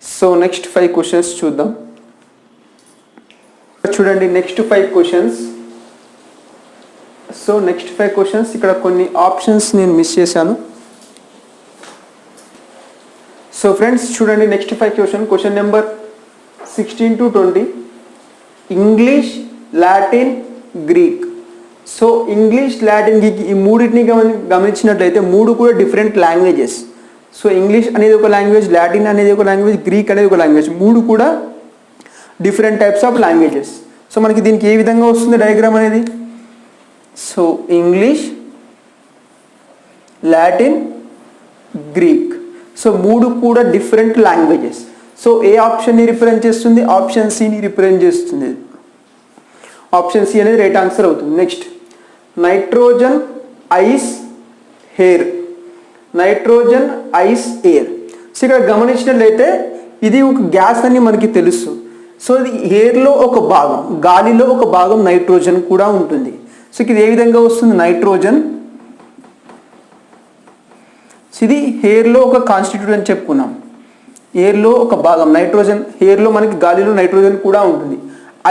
A: సో నెక్స్ట్ 5 క్వశ్చన్స్ చూద్దాం. చూడండి, next 5 questions. So next 5 questions, ఇక్కడ కొన్ని ఆప్షన్స్ నేను మిస్ చేశాను. సో ఫ్రెండ్స్ చూడండి, next 5 question number 16 to 20, English, Latin, Greek. So English, Latin, Greek ఈ మూడింటిని గమనించినట్లయితే మూడు కూడా డిఫరెంట్ లాంగ్వేజెస్. సో ఇంగ్లీష్ అనేది ఒక లాంగ్వేజ్, లాటిన్ అనేది ఒక లాంగ్వేజ్, గ్రీక్ అనేది ఒక లాంగ్వేజ్. మూడు కూడా different types of languages. So మనకి దీనికి ఏ విధంగా వస్తుంది డయాగ్రామ్ అనేది? So English, Latin, Greek. So మూడు కూడా డిఫరెంట్ లాంగ్వేజెస్. సో ఏ ఆప్షన్ని రిప్రజెంట్ చేస్తుంది? ఆప్షన్ సిని రిప్రజెంట్ చేస్తుంది. ఆప్షన్ సి అనేది రైట్ ఆన్సర్ అవుతుంది. Next, nitrogen, ice, air. Nitrogen, ice, air. So ఇక్కడ గమనించినట్లయితే ఇది ఒక గ్యాస్ అని మనకి తెలుసు. సో ఇది ఎయిర్లో ఒక భాగం, గాలిలో ఒక భాగం నైట్రోజన్ కూడా ఉంటుంది. సో ఇది ఏ విధంగా వస్తుంది? నైట్రోజన్. ఇది ఎయిర్లో ఒక కాన్స్టిట్యూట్ అని చెప్పుకున్నాం. ఎయిర్లో ఒక భాగం నైట్రోజన్, ఎయిర్లో మనకి గాలిలో నైట్రోజన్ కూడా ఉంటుంది.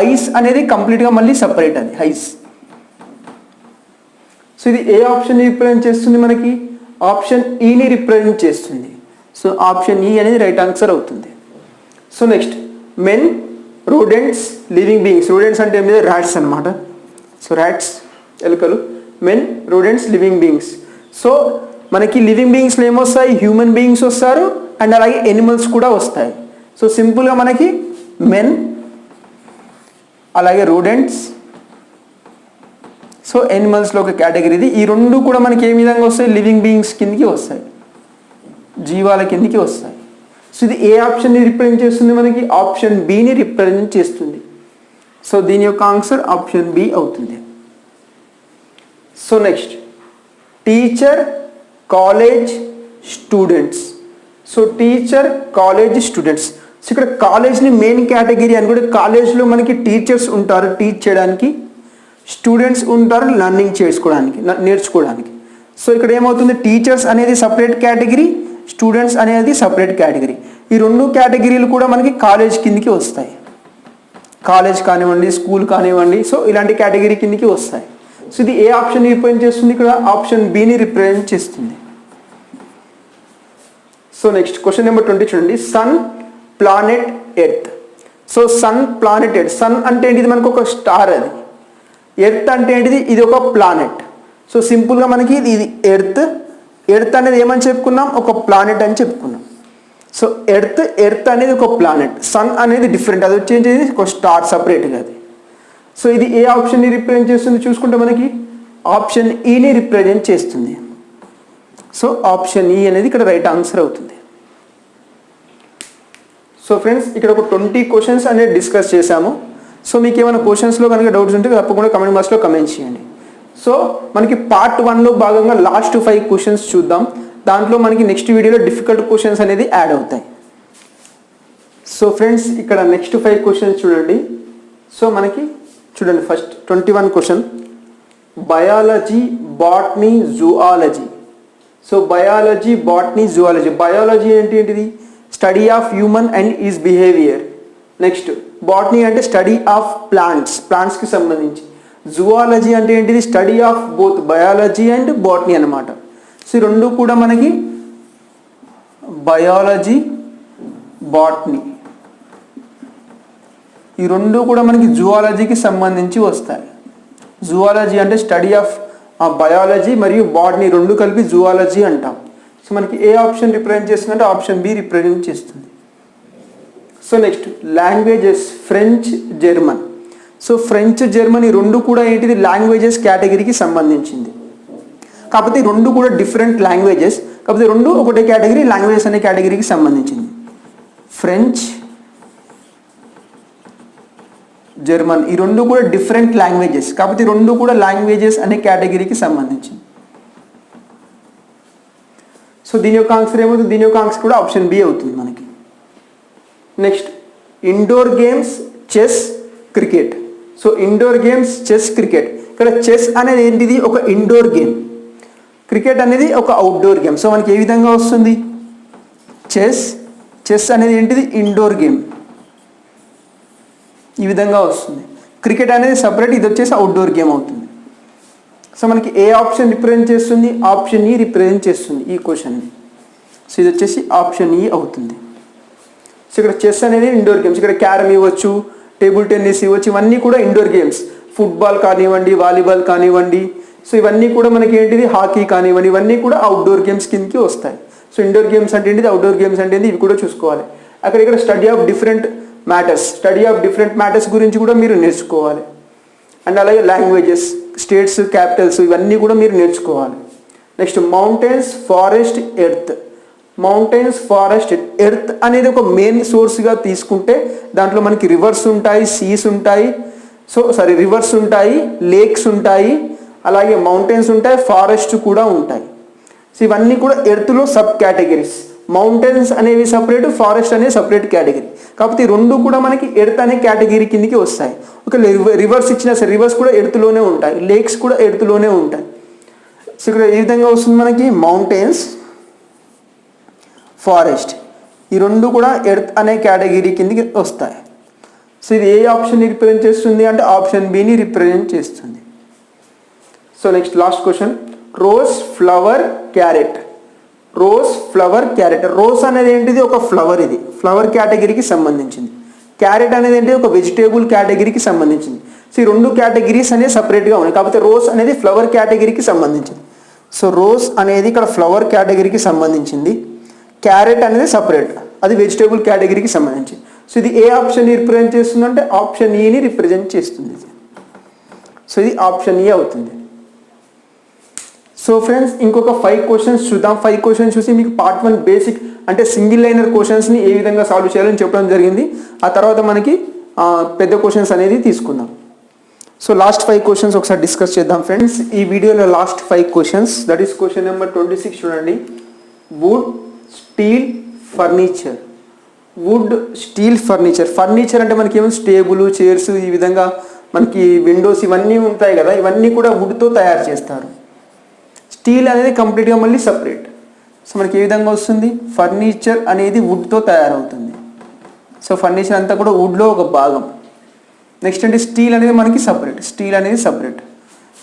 A: ఐస్ అనేది కంప్లీట్గా మళ్ళీ సపరేట్, అది ఐస్. సో ఇది ఏ ఆప్షన్ రిప్రజెంట్ చేస్తుంది? మనకి ఆప్షన్ ఈని రిప్రజెంట్ చేస్తుంది. సో ఆప్షన్ ఈ అనేది రైట్ ఆన్సర్ అవుతుంది. So next, men, rodents, living beings. Rodents అంటే ఏమి? ర్యాట్స్ అనమాట. సో ర్యాట్స్, ఎలుకలు. Men, rodents, living beings. So మనకి లివింగ్ బీయింగ్స్లో ఏమొస్తాయి, హ్యూమన్ బీయింగ్స్ వస్తారు అండ్ అలాగే ఎనిమల్స్ కూడా వస్తాయి. సో సింపుల్గా మనకి మెన్, అలాగే రోడెంట్స్, సో ఎనిమల్స్లో ఒక కేటగిరీ ఇది. ఈ రెండు కూడా మనకి ఏ విధంగా వస్తాయి, లివింగ్ బీయింగ్స్ కిందకి వస్తాయి, జీవాల కిందకి వస్తాయి. సో ఇది ఏ ఆప్షన్ని రిప్రజెంట్ చేస్తుంది, మనకి ఆప్షన్ బిని రిప్రజెంట్ చేస్తుంది. సో దీని యొక్క ఆన్సర్ ఆప్షన్ బి అవుతుంది. So next teacher, college, students. So teacher, college, students. So ఇక్కడ కాలేజ్ని మెయిన్ కేటగిరీ అని కూడా, కాలేజ్లో మనకి టీచర్స్ ఉంటారు టీచ్ చేయడానికి, స్టూడెంట్స్ ఉంటారు లర్నింగ్ చేసుకోవడానికి, నేర్చుకోవడానికి. సో ఇక్కడ ఏమవుతుంది, టీచర్స్ అనేది సపరేట్ కేటగిరీ, స్టూడెంట్స్ అనేది సపరేట్ కేటగిరీ. ఈ రెండు కేటగిరీలు కూడా మనకి కాలేజ్ కిందకి వస్తాయి. కాలేజ్ కానివ్వండి, స్కూల్ కానివ్వండి, సో ఇలాంటి కేటగిరీ కిందకి వస్తాయి. సో ఇది ఏ ఆప్షన్ రిప్రజెంట్ చేస్తుంది, ఇక్కడ ఆప్షన్ బిని రిప్రజెంట్ చేస్తుంది. సో నెక్స్ట్ క్వశ్చన్ నెంబర్ 20 చూడండి. Sun, planet, earth. So sun, planet, earth. Sun అంటే ఏంటిది, మనకు ఒక స్టార్. అది ఎర్త్ అంటే ఏంటిది, ఇది ఒక ప్లానెట్. సో సింపుల్గా మనకి ఇది ఎర్త్. ఎర్త్ అనేది ఏమని చెప్పుకున్నాం, ఒక ప్లానెట్ అని చెప్పుకున్నాం. సో ఎర్త్ అనేది ఒక ప్లానెట్. సన్ అనేది డిఫరెంట్, అది వచ్చేది ఒక స్టార్ సపరేట్గా అది. సో ఇది ఏ ఆప్షన్ని రిప్రజెంట్ చేస్తుంది చూసుకుంటే మనకి ఆప్షన్ ఈని రిప్రజెంట్ చేస్తుంది. సో ఆప్షన్ ఈ అనేది ఇక్కడ రైట్ ఆన్సర్ అవుతుంది. సో ఫ్రెండ్స్ ఇక్కడ ఒక 20 క్వశ్చన్స్ అనేది డిస్కస్ చేశాము. సో మీకు ఏమైనా క్వశ్చన్స్లో కనుక డౌట్స్ ఉంటే తప్పకుండా కమెంట్ బాక్స్లో కమెంట్ చేయండి. సో మనకి పార్ట్ 1లో భాగంగా లాస్ట్ 5 క్వశ్చన్స్ చూద్దాం. దాంట్లో మనకి నెక్స్ట్ వీడియోలో డిఫికల్ట్ క్వశ్చన్స్ అనేది యాడ్ అవుతాయి. సో ఫ్రెండ్స్ ఇక్కడ నెక్స్ట్ 5 క్వశ్చన్స్ చూడండి. సో మనకి చూడండి, first 21 question, biology, botany, zoology. So biology, botany, zoology. Biology ఏంటిది, study of human and is behaviour. Next botany అంటే స్టడీ ఆఫ్ ప్లాంట్స్కి సంబంధించి. జూఆలజీ అంటే ఏంటిది, study of both biology and botany అన్నమాట. సో ఈ రెండు కూడా మనకి బయాలజీ, బాటనీ, ఈ రెండు కూడా మనకి జూఆలజీకి సంబంధించి వస్తాయి. జూఆలజీ అంటే స్టడీ ఆఫ్ బయాలజీ మరియు బాటనీ రెండు కలిపి జూఆలజీ అంటాం. సో మనకి ఏ ఆప్షన్ రిప్రజెంట్ చేస్తుందంటే ఆప్షన్ బి రిప్రజెంట్ చేస్తుంది. So next languages, French, German. So French, German ఈ రెండు కూడా ఏంటిది, లాంగ్వేజెస్ కేటగిరీకి సంబంధించింది. కాకపోతే ఈ రెండు కూడా డిఫరెంట్ లాంగ్వేజెస్, కాకపోతే రెండు ఒకటే కేటగిరీ, లాంగ్వేజెస్ అనే కేటగిరీకి సంబంధించింది. ఫ్రెంచ్, జర్మన్ ఈ రెండు కూడా డిఫరెంట్ లాంగ్వేజెస్, కాకపోతే రెండు కూడా లాంగ్వేజెస్ అనే కేటగిరీకి సంబంధించింది. సో దీని యొక్క ఆన్సర్ ఏమవుతుంది, దీని యొక్క ఆన్సర్ కూడా ఆప్షన్ బి అవుతుంది మనకి. Next indoor games, chess, cricket. So indoor games, chess, cricket. ఇక్కడ చెస్ అనేది ఏంటిది, ఒక ఇండోర్ గేమ్, క్రికెట్ అనేది ఒక అవుట్డోర్ గేమ్. సో మనకి ఏ విధంగా వస్తుంది, చెస్ అనేది ఏంటిది, ఇండోర్ గేమ్, ఈ విధంగా వస్తుంది. క్రికెట్ అనేది సపరేట్, ఇది వచ్చేసి అవుట్డోర్ గేమ్ అవుతుంది. సో మనకి ఏ ఆప్షన్ రిప్రజెంట్ చేస్తుంది, ఆప్షన్ ఈ రిప్రజెంట్ చేస్తుంది ఈ క్వశ్చన్ని. సో ఇది వచ్చేసి ఆప్షన్ ఈ అవుతుంది. సో ఇక్కడ చెస్ అనేది ఇండోర్ గేమ్స్, ఇక్కడ క్యారమ్ ఇవ్వచ్చు, టేబుల్ టెన్నిస్ ఇవ్వచ్చు, ఇవన్నీ కూడా ఇండోర్ గేమ్స్. ఫుట్బాల్ కానివ్వండి, వాలీబాల్ కానివ్వండి, సో ఇవన్నీ కూడా మనకి ఏంటిది, హాకీ కానివ్వండి, ఇవన్నీ కూడా అవుట్డోర్ గేమ్స్ కిందకి వస్తాయి. సో ఇండోర్ గేమ్స్ అంటే ఏంటిది, అవుట్డోర్ గేమ్స్ అంటే ఇవి కూడా చూసుకోవాలి. అక్కడ ఇక్కడ స్టడీ ఆఫ్ డిఫరెంట్ మ్యాటర్స్ గురించి కూడా మీరు నేర్చుకోవాలి. అండ్ అలాగే లాంగ్వేజెస్, స్టేట్స్, క్యాపిటల్స్ ఇవన్నీ కూడా మీరు నేర్చుకోవాలి. Next mountains, forest, earth. Mountains, forest, earth అనేది ఒక మెయిన్ సోర్స్గా తీసుకుంటే దాంట్లో మనకి రివర్స్ ఉంటాయి, సీస్ ఉంటాయి, రివర్స్ ఉంటాయి, లేక్స్ ఉంటాయి, అలాగే మౌంటైన్స్ ఉంటాయి, ఫారెస్ట్ కూడా ఉంటాయి. సో ఇవన్నీ కూడా ఎర్త్లో సబ్ కేటగిరీస్. మౌంటైన్స్ అనేవి సపరేట్, ఫారెస్ట్ అనేది సపరేట్ కేటగిరీ. కాకపోతే ఈ రెండు కూడా మనకి ఎర్త్ అనే కేటగిరీ కిందకి వస్తాయి. ఒక రివర్స్ ఇచ్చినా సరే రివర్స్ కూడా ఎర్త్లోనే ఉంటాయి, లేక్స్ కూడా ఎర్త్లోనే ఉంటాయి. సో ఇక్కడ ఈ విధంగా వస్తుంది మనకి మౌంటైన్స్, ఫారెస్ట్ ఈ రెండు కూడా ఎర్త్ అనే కేటగిరీ కిందకి వస్తాయి. సో ఇది ఏ ఆప్షన్ రిప్రజెంట్ చేస్తుంది అంటే ఆప్షన్ బిని రిప్రజెంట్ చేస్తుంది. So next last question, rose, flower, carrot. Rose, flower, carrot. Rose అనేది ఏంటిది, ఒక ఫ్లవర్, ఇది ఫ్లవర్ కేటగిరీకి సంబంధించింది. క్యారెట్ అనేది ఏంటి, ఒక వెజిటేబుల్ కేటగిరీకి సంబంధించింది. సో ఈ రెండు కేటగిరీస్ అనేవి సపరేట్గా ఉన్నాయి, కాకపోతే రోజ్ అనేది ఫ్లవర్ కేటగిరీకి సంబంధించింది. సో రోజ్ అనేది ఇక్కడ ఫ్లవర్ కేటగిరీకి సంబంధించింది, క్యారెట్ అనేది సపరేట్, అది వెజిటేబుల్ కేటగిరీకి సంబంధించింది. సో ఇది ఏ ఆప్షన్ రిప్రజెంట్ చేస్తుందంటే ఆప్షన్ ఈని రిప్రజెంట్ చేస్తుంది. సో ఇది ఆప్షన్ ఈ అవుతుంది. సో ఫ్రెండ్స్ ఇంకొక 5 క్వశ్చన్స్ చూద్దాం. 5 క్వశ్చన్స్ చూసి మీకు పార్ట్ 1 బేసిక్ అంటే సింగిల్ లైనర్ క్వశ్చన్స్ని ఏ విధంగా సాల్వ్ చేయాలని చెప్పడం జరిగింది. ఆ తర్వాత మనకి పెద్ద క్వశ్చన్స్ అనేది తీసుకుందాం. సో లాస్ట్ 5 క్వశ్చన్స్ ఒకసారి డిస్కస్ చేద్దాం ఫ్రెండ్స్. ఈ వీడియోలో last 5 questions, that is question number 26 చూడండి. Wood, steel, furniture. Wood, steel, furniture. Furniture అంటే మనకి ఏమో టేబుల్, చైర్స్, ఈ విధంగా మనకి విండోస్ ఇవన్నీ ఉంటాయి కదా, ఇవన్నీ కూడా వుడ్తో తయారు చేస్తారు. స్టీల్ అనేది కంప్లీట్గా మళ్ళీ సపరేట్. సో మనకి ఏ విధంగా వస్తుంది, ఫర్నిచర్ అనేది వుడ్తో తయారవుతుంది. సో ఫర్నిచర్ అంతా కూడా వుడ్లో ఒక భాగం. నెక్స్ట్ అంటే స్టీల్ అనేది మనకి సపరేట్, స్టీల్ అనేది సపరేట్.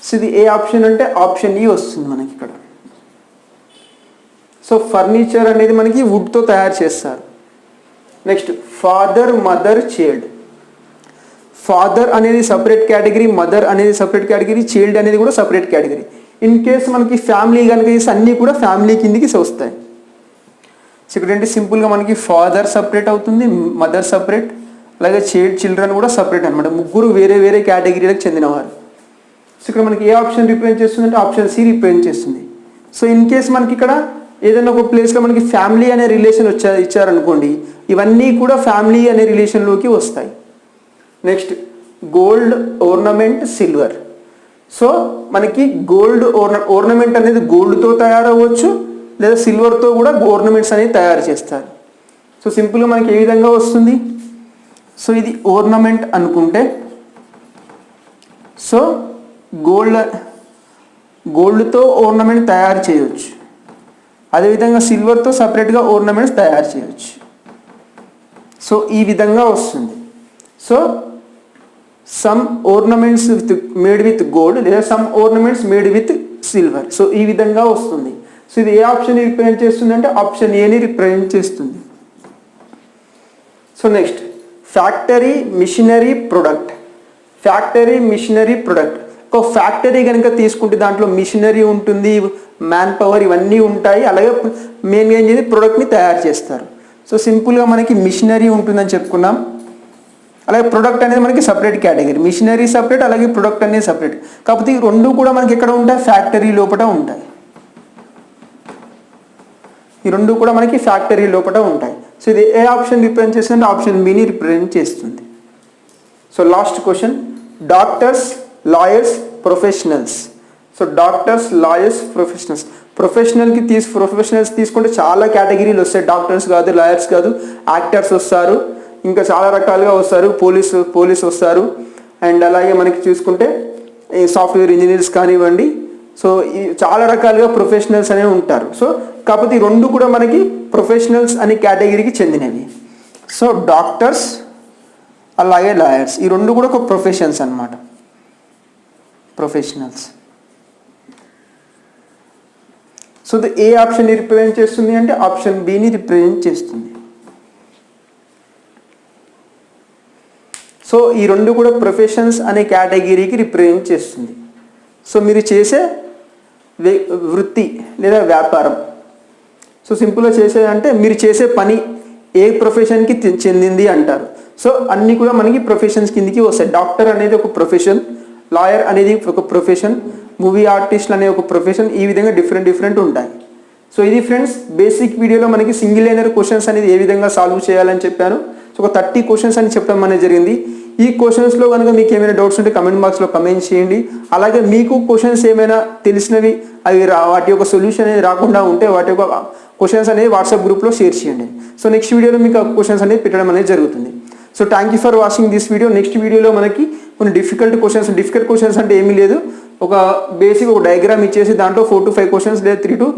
A: సో ఇది ఏ ఆప్షన్ అంటే ఆప్షన్ ఈ వస్తుంది మనకి ఇక్కడ. సో ఫర్నిచర్ అనేది మనకి వుడ్తో తయారు చేస్తారు. Next father, mother, child. Father అనేది సపరేట్ కేటగిరీ, మదర్ అనేది సపరేట్ కేటగిరీ, చైల్డ్ అనేది కూడా సపరేట్ కేటగిరీ. ఇన్ కేసు మనకి ఫ్యామిలీ కనుక చేస్తే అన్నీ కూడా ఫ్యామిలీ కిందికి వస్తాయి. సో ఇక్కడ ఏంటి సింపుల్గా మనకి ఫాదర్ సపరేట్ అవుతుంది, మదర్ సపరేట్, అలాగే చిల్డ్రన్ కూడా సపరేట్ అనమాట. ముగ్గురు వేరే వేరే కేటగిరీలకు చెందినవారు. సో ఇక్కడ మనకి ఏ ఆప్షన్ రిప్రజెంట్ చేస్తుంది అంటే ఆప్షన్ సి రిప్రజెంట్ చేస్తుంది. సో ఇన్ కేస్ మనకి ఇక్కడ ఏదైనా ఒక ప్లేస్లో మనకి ఫ్యామిలీ అనే రిలేషన్ ఇచ్చారనుకోండి, ఇవన్నీ కూడా ఫ్యామిలీ అనే రిలేషన్లోకి వస్తాయి. Next gold, ornament, silver. So మనకి గోల్డ్ ఓర్నమెంట్ అనేది గోల్డ్తో తయారవ్వచ్చు, లేదా సిల్వర్తో కూడా ఓర్నమెంట్స్ అనేది తయారు చేస్తారు. సో సింపుల్గా మనకి ఏ విధంగా వస్తుంది, సో ఇది ఓర్నమెంట్ అనుకుంటే, సో గోల్డ్తో ఓర్నమెంట్ తయారు చేయవచ్చు, అదేవిధంగా సిల్వర్తో సపరేట్గా ఓర్నమెంట్స్ తయారు చేయవచ్చు. సో ఈ విధంగా వస్తుంది. So some ornaments made with gold, లేదా some ornaments made with silver. So ఈ విధంగా వస్తుంది. సో ఇది ఏ ఆప్షన్ రిప్రజెంట్ చేస్తుంది అంటే ఆప్షన్ ఏని రిప్రజెంట్ చేస్తుంది. So next factory, machinery, product. Factory, machinery, product. ఒక ఫ్యాక్టరీ కనుక తీసుకుంటే దాంట్లో మిషనరీ ఉంటుంది, మ్యాన్ పవర్ ఇవన్నీ ఉంటాయి, అలాగే మెయిన్గా ఏం చేసి ప్రొడక్ట్ని తయారు చేస్తారు. సో సింపుల్గా మనకి మిషనరీ ఉంటుందని చెప్పుకున్నాం, అలాగే ప్రొడక్ట్ అనేది మనకి సపరేట్ కేటగిరీ. మిషనరీ సపరేట్, అలాగే ప్రొడక్ట్ అనేది సపరేట్. కాకపోతే ఈ రెండు కూడా మనకి ఎక్కడ ఉంటాయి, ఫ్యాక్టరీ లోపల ఉంటాయి. ఈ రెండు కూడా మనకి ఫ్యాక్టరీ లోపల ఉంటాయి. సో ఇది ఏ ఆప్షన్ రిప్రజెంట్ చేస్తుంది ఆప్షన్ బిని రిప్రజెంట్ చేస్తుంది. So last question doctors, lawyers, professionals. So doctors, lawyers, professionals. Professionals తీసుకుంటే చాలా కేటగిరీలు వస్తాయి. డాక్టర్స్ కాదు, లాయర్స్ కాదు, యాక్టర్స్ వస్తారు, ఇంకా చాలా రకాలుగా వస్తారు, పోలీస్ వస్తారు, అండ్ అలాగే మనకి చూసుకుంటే ఈ సాఫ్ట్వేర్ ఇంజనీర్స్ కానివ్వండి. సో ఈ చాలా రకాలుగా ప్రొఫెషనల్స్ అనేవి ఉంటారు. సో కాకపోతే ఈ రెండు కూడా మనకి ప్రొఫెషనల్స్ అనే కేటగిరీకి చెందినవి. సో డాక్టర్స్ అలాగే లాయర్స్ ఈ రెండు కూడా ఒక ప్రొఫెషన్స్ అన్నమాట, ప్రొఫెషనల్స్. సో ఏ ఆప్షన్ రిప్రజెంట్ చేస్తుంది అంటే ఆప్షన్ బిని రిప్రజెంట్ చేస్తుంది. సో ఈ రెండు కూడా ప్రొఫెషన్స్ అనే కేటగిరీకి రిప్రజెంట్ చేస్తుంది. సో మీరు చేసే వృత్తి లేదా వ్యాపారం. సో సింపుల్గా చేసేదంటే మీరు చేసే పని ఏ ప్రొఫెషన్కి చెందింది అంటారు. సో అన్నీ కూడా మనకి ప్రొఫెషన్స్ కిందికి వస్తాయి. డాక్టర్ అనేది ఒక ప్రొఫెషన్, లాయర్ అనేది ఒక ప్రొఫెషన్, మూవీ ఆర్టిస్ట్ అనే ఒక ప్రొఫెషన్, ఈ విధంగా డిఫరెంట్ ఉంటాయి. సో ఇది ఫ్రెండ్స్ బేసిక్ వీడియోలో మనకి సింగిల్ లైనర్ క్వశ్చన్స్ అనేది ఏ విధంగా సాల్వ్ చేయాలని చెప్పాను. సో ఒక 30 క్వశ్చన్స్ అని చెప్పడం అనేది జరిగింది. ఈ క్వశ్చన్స్లో కనుక మీకు ఏమైనా డౌట్స్ ఉంటే కమెంట్ బాక్స్లో కమెంట్ చేయండి. అలాగే మీకు క్వశ్చన్స్ ఏమైనా తెలిసినవి అవి వాటి యొక్క సొల్యూషన్ అనేది రాకుండా ఉంటే వాటి యొక్క క్వశ్చన్స్ అనేది వాట్సాప్ గ్రూప్లో షేర్ చేయండి. సో నెక్స్ట్ వీడియోలో మీకు ఆ క్వశ్చన్స్ అనేది పెట్టడం అనేది జరుగుతుంది. So thank you for watching this video. Next వీడియోలో మనకి కొన్ని డిఫికల్ట్ క్వశ్చన్స్ అంటే ఏమీ లేదు, ఒక బేసిక్ ఒక డయాగ్రామ్ ఇచ్చేసి దాంట్లో 4 to 5 క్వశ్చన్స్ లేదా 3 to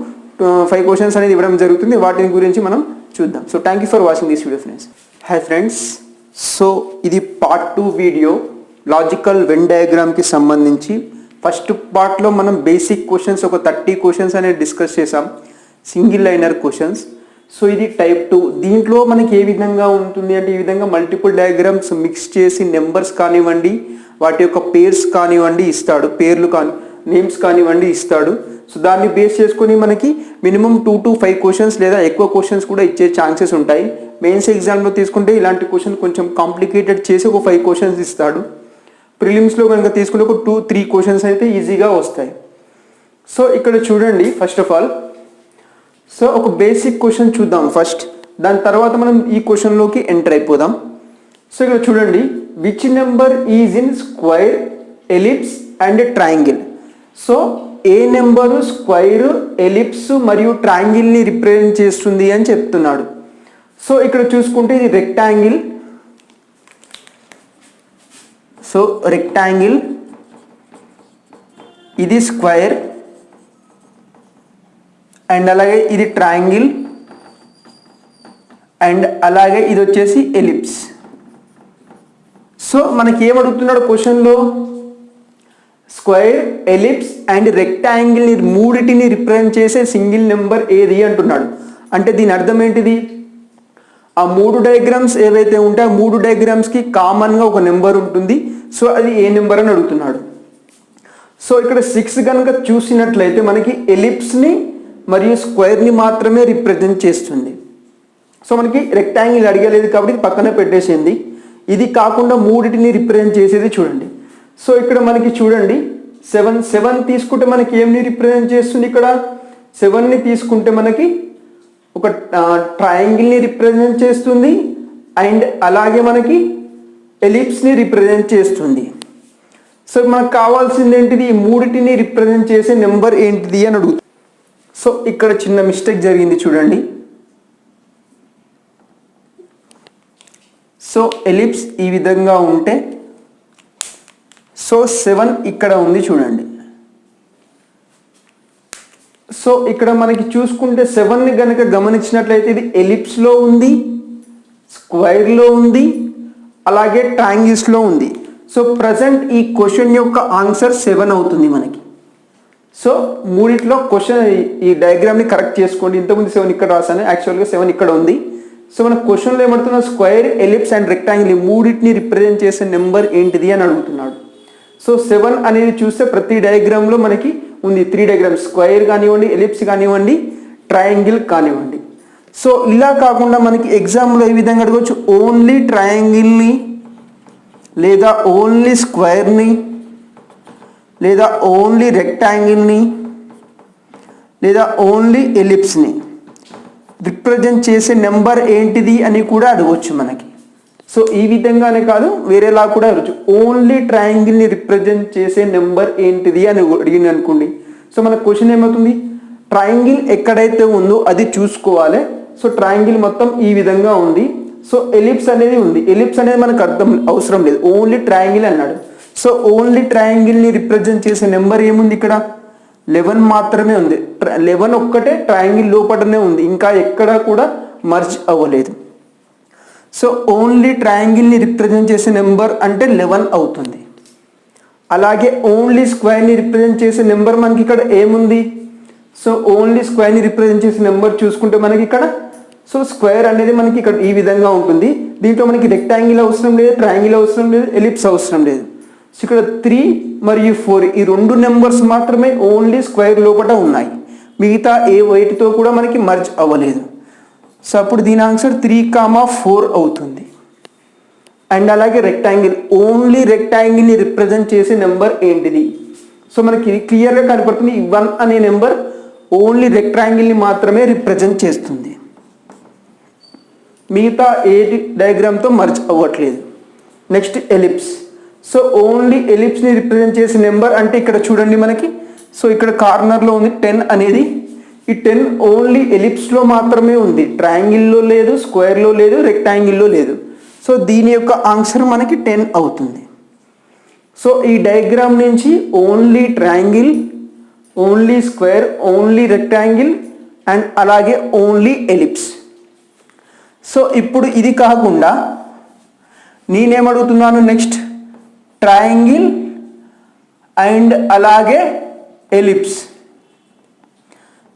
A: 5 క్వశ్చన్స్ అనేది ఇవ్వడం జరుగుతుంది. వాటి గురించి మనం చూద్దాం. So thank you for watching this video friends. Hi friends, so ఇది పార్ట్ 2 వీడియో లాజికల్ వెన్ డయాగ్రామ్కి సంబంధించి. ఫస్ట్ పార్ట్లో మనం బేసిక్ క్వశ్చన్స్ ఒక 30 క్వశ్చన్స్ అనేది డిస్కస్ చేసాం, సింగిల్ లైనర్ క్వశ్చన్స్. సో ఇది టైప్ 2. దీంట్లో మనకి ఏ విధంగా ఉంటుంది అంటే ఈ విధంగా మల్టిపుల్ డయాగ్రామ్స్ మిక్స్ చేసి నెంబర్స్ కానివ్వండి, వాటి యొక్క పేర్స్ కానివ్వండి ఇస్తాడు, పేర్లు నేమ్స్ కానివ్వండి ఇస్తాడు. సో దాన్ని బేస్ చేసుకొని మనకి మినిమం 2 to 5 క్వశ్చన్స్ లేదా ఎక్కువ క్వశ్చన్స్ కూడా ఇచ్చే ఛాన్సెస్ ఉంటాయి. మెయిన్స్ ఎగ్జామ్లో తీసుకుంటే ఇలాంటి క్వశ్చన్ కొంచెం కాంప్లికేటెడ్ చేసి ఒక 5 క్వశ్చన్స్ ఇస్తాడు. ప్రిలిమ్స్లో కనుక తీసుకుంటే ఒక 2-3 క్వశ్చన్స్ అయితే ఈజీగా వస్తాయి. సో ఇక్కడ చూడండి, ఫస్ట్ ఆఫ్ ఆల్ సో ఒక బేసిక్ క్వశ్చన్ చూద్దాం ఫస్ట్, దాని తర్వాత మనం ఈ క్వశ్చన్లోకి ఎంటర్ అయిపోదాం. సో ఇక్కడ చూడండి, which number is in square, ellipse and triangle. So A number square, ellipse మరియు ట్రయాంగిల్ని రిప్రజెంట్ చేస్తుంది అని చెప్తున్నాడు. సో ఇక్కడ చూసుకుంటే ఇది రెక్టాంగిల్. సో రెక్టాంగిల్, ఇది స్క్వైర్ అండ్ అలాగే ఇది ట్రయాంగిల్ అండ్ అలాగే ఇది వచ్చేసి ఎలిప్స్. సో మనకి ఏమడుగుతున్నాడు క్వశ్చన్లో, స్క్వైర్, ఎలిప్స్ అండ్ రెక్టాంగిల్ని మూడిటిని రిప్రజెంట్ చేసే సింగిల్ నెంబర్ ఏది అంటున్నాడు. అంటే దీని అర్థం ఏంటిది, ఆ 3 డయాగ్రామ్స్ ఏవైతే ఉంటాయో ఆ 3 డయాగ్రామ్స్కి కామన్గా ఒక నెంబర్ ఉంటుంది. సో అది ఏ నెంబర్ అని అడుగుతున్నాడు. సో ఇక్కడ 6 కనుక చూసినట్లయితే మనకి ఎలిప్స్ని మరియు స్క్వేర్ని మాత్రమే రిప్రజెంట్ చేస్తుంది. సో మనకి రెక్టాంగిల్ అడగలేదు కాబట్టి పక్కన పెట్టేసింది. ఇది కాకుండా మూడిటిని రిప్రజెంట్ చేసేది చూడండి. సో ఇక్కడ మనకి చూడండి 7 తీసుకుంటే మనకి ఏమిని రిప్రజెంట్ చేస్తుంది, ఇక్కడ 7ని తీసుకుంటే మనకి ఒక ట్రయాంగిల్ని రిప్రజెంట్ చేస్తుంది అండ్ అలాగే మనకి ఎలిప్స్ని రిప్రజెంట్ చేస్తుంది. సో మనకు కావాల్సింది ఏంటిది, ఈ మూడిటిని రిప్రజెంట్ చేసే నెంబర్ ఏంటిది అని అడుగుతుంది. సో ఇక్కడ చిన్న మిస్టేక్ జరిగింది చూడండి. సో ఎలిప్స్ ఈ విధంగా ఉంటే సో 7 ఇక్కడ ఉంది చూడండి. సో ఇక్కడ మనకి చూసుకుంటే 7ని కనుక గమనించినట్లయితే ఇది ఎలిప్స్లో ఉంది, స్క్వైర్లో ఉంది, అలాగే ట్రయాంగిల్స్లో ఉంది. సో ప్రజెంట్ ఈ క్వశ్చన్ యొక్క ఆన్సర్ 7 అవుతుంది మనకి. సో మూడిట్లో క్వశ్చన్ ఈ డయాగ్రామ్ని కరెక్ట్ చేసుకోండి. ఇంతకుముందు 7 ఇక్కడ రాసాను, యాక్చువల్గా 7 ఇక్కడ ఉంది. సో మన క్వశ్చన్లో ఏమడుతున్నా, స్క్వైర్, ఎలిప్స్ అండ్ రెక్టాంగిల్ ఈ మూడింటిని రిప్రజెంట్ చేసే నెంబర్ ఏంటిది అని అడుగుతున్నాడు. సో 7 అనేది చూస్తే ప్రతి డయాగ్రామ్లో మనకి ఉంది 3 డయాగ్రామ్స్, స్క్వైర్ కానివ్వండి, ఎలిప్స్ కానివ్వండి, ట్రయాంగిల్ కానివ్వండి. సో ఇలా కాకుండా మనకి ఎగ్జామ్లో ఈ విధంగా అడగవచ్చు, ఓన్లీ ట్రయాంగిల్ని లేదా ఓన్లీ స్క్వైర్ని లేదా ఓన్లీ రెక్టాంగిల్ని లేదా ఓన్లీ ఎలిప్స్ని రిప్రజెంట్ చేసే నెంబర్ ఏంటిది అని కూడా అడగవచ్చు మనకి. సో ఈ విధంగానే కాదు, వేరేలా కూడా అడగచ్చు. ఓన్లీ ట్రయాంగిల్ని రిప్రజెంట్ చేసే నెంబర్ ఏంటిది అని అడిగింది అనుకోండి. సో మన క్వశ్చన్ ఏమవుతుంది, ట్రయాంగిల్ ఎక్కడైతే ఉందో అది చూసుకోవాలి. సో ట్రయాంగిల్ మొత్తం ఈ విధంగా ఉంది. సో ఎలిప్స్ అనేది ఉంది, ఎలిప్స్ అనేది మనకు అర్థం అవసరం లేదు, ఓన్లీ ట్రయాంగిల్ అన్నాడు. సో ఓన్లీ ట్రయాంగిల్ని రిప్రజెంట్ చేసే నెంబర్ ఏముంది, ఇక్కడ 11 మాత్రమే ఉంది. 11 ఒక్కటే ట్రయాంగిల్ లోపలనే ఉంది, ఇంకా ఎక్కడా కూడా మర్జ్ అవ్వలేదు. సో ఓన్లీ ట్రయాంగిల్ని రిప్రజెంట్ చేసే నెంబర్ అంటే 11 అవుతుంది. అలాగే ఓన్లీ స్క్వేర్ని రిప్రజెంట్ చేసే నెంబర్ మనకి ఇక్కడ ఏముంది. సో ఓన్లీ స్క్వేర్ని రిప్రజెంట్ చేసే నెంబర్ చూసుకుంటే మనకి ఇక్కడ సో స్క్వేర్ అనేది మనకి ఇక్కడ ఈ విధంగా ఉంటుంది. దీంట్లో మనకి రెక్టాంగిల్ అవసరం లేదు, ట్రయాంగిల్ అవసరం లేదు, ఎలిప్స్ అవసరం లేదు. సో ఇక్కడ 3 మరియు 4 ఈ 2 నెంబర్స్ మాత్రమే ఓన్లీ స్క్వేర్ లోపల ఉన్నాయి, మిగతా ఏ వైట్తో కూడా మనకి మర్జ్ అవ్వలేదు. సో అప్పుడు దీని ఆన్సర్ 3,4 అవుతుంది. అండ్ అలాగే రెక్టాంగిల్, ఓన్లీ రెక్టాంగిల్ని రిప్రజెంట్ చేసే నెంబర్ ఏంటిది. సో మనకి క్లియర్గా కనపడుతుంది, 1 అనే నెంబర్ ఓన్లీ రెక్టాంగిల్ని మాత్రమే రిప్రజెంట్ చేస్తుంది, మిగతా ఏ డయాగ్రామ్తో మర్జ్ అవ్వట్లేదు. Next ellipse. సో ఓన్లీ ఎలిప్స్ని రిప్రజెంట్ చేసే నెంబర్ అంటే ఇక్కడ చూడండి మనకి, సో ఇక్కడ కార్నర్లో ఉంది 10 అనేది. ఈ 10 ఓన్లీ ఎలిప్స్లో మాత్రమే ఉంది, ట్రయాంగిల్లో లేదు, స్క్వేర్లో లేదు, రెక్టాంగిల్లో లేదు. సో దీని యొక్క ఆన్సర్ మనకి 10 అవుతుంది. సో ఈ డయాగ్రామ్ నుంచి only triangle, only square, only rectangle and అలాగే ఓన్లీ ఎలిప్స్. సో ఇప్పుడు ఇది కాకుండా నేనేమడుగుతున్నాను, నెక్స్ట్ ట్రయాంగిల్ అండ్ అలాగే ఎలిప్స్.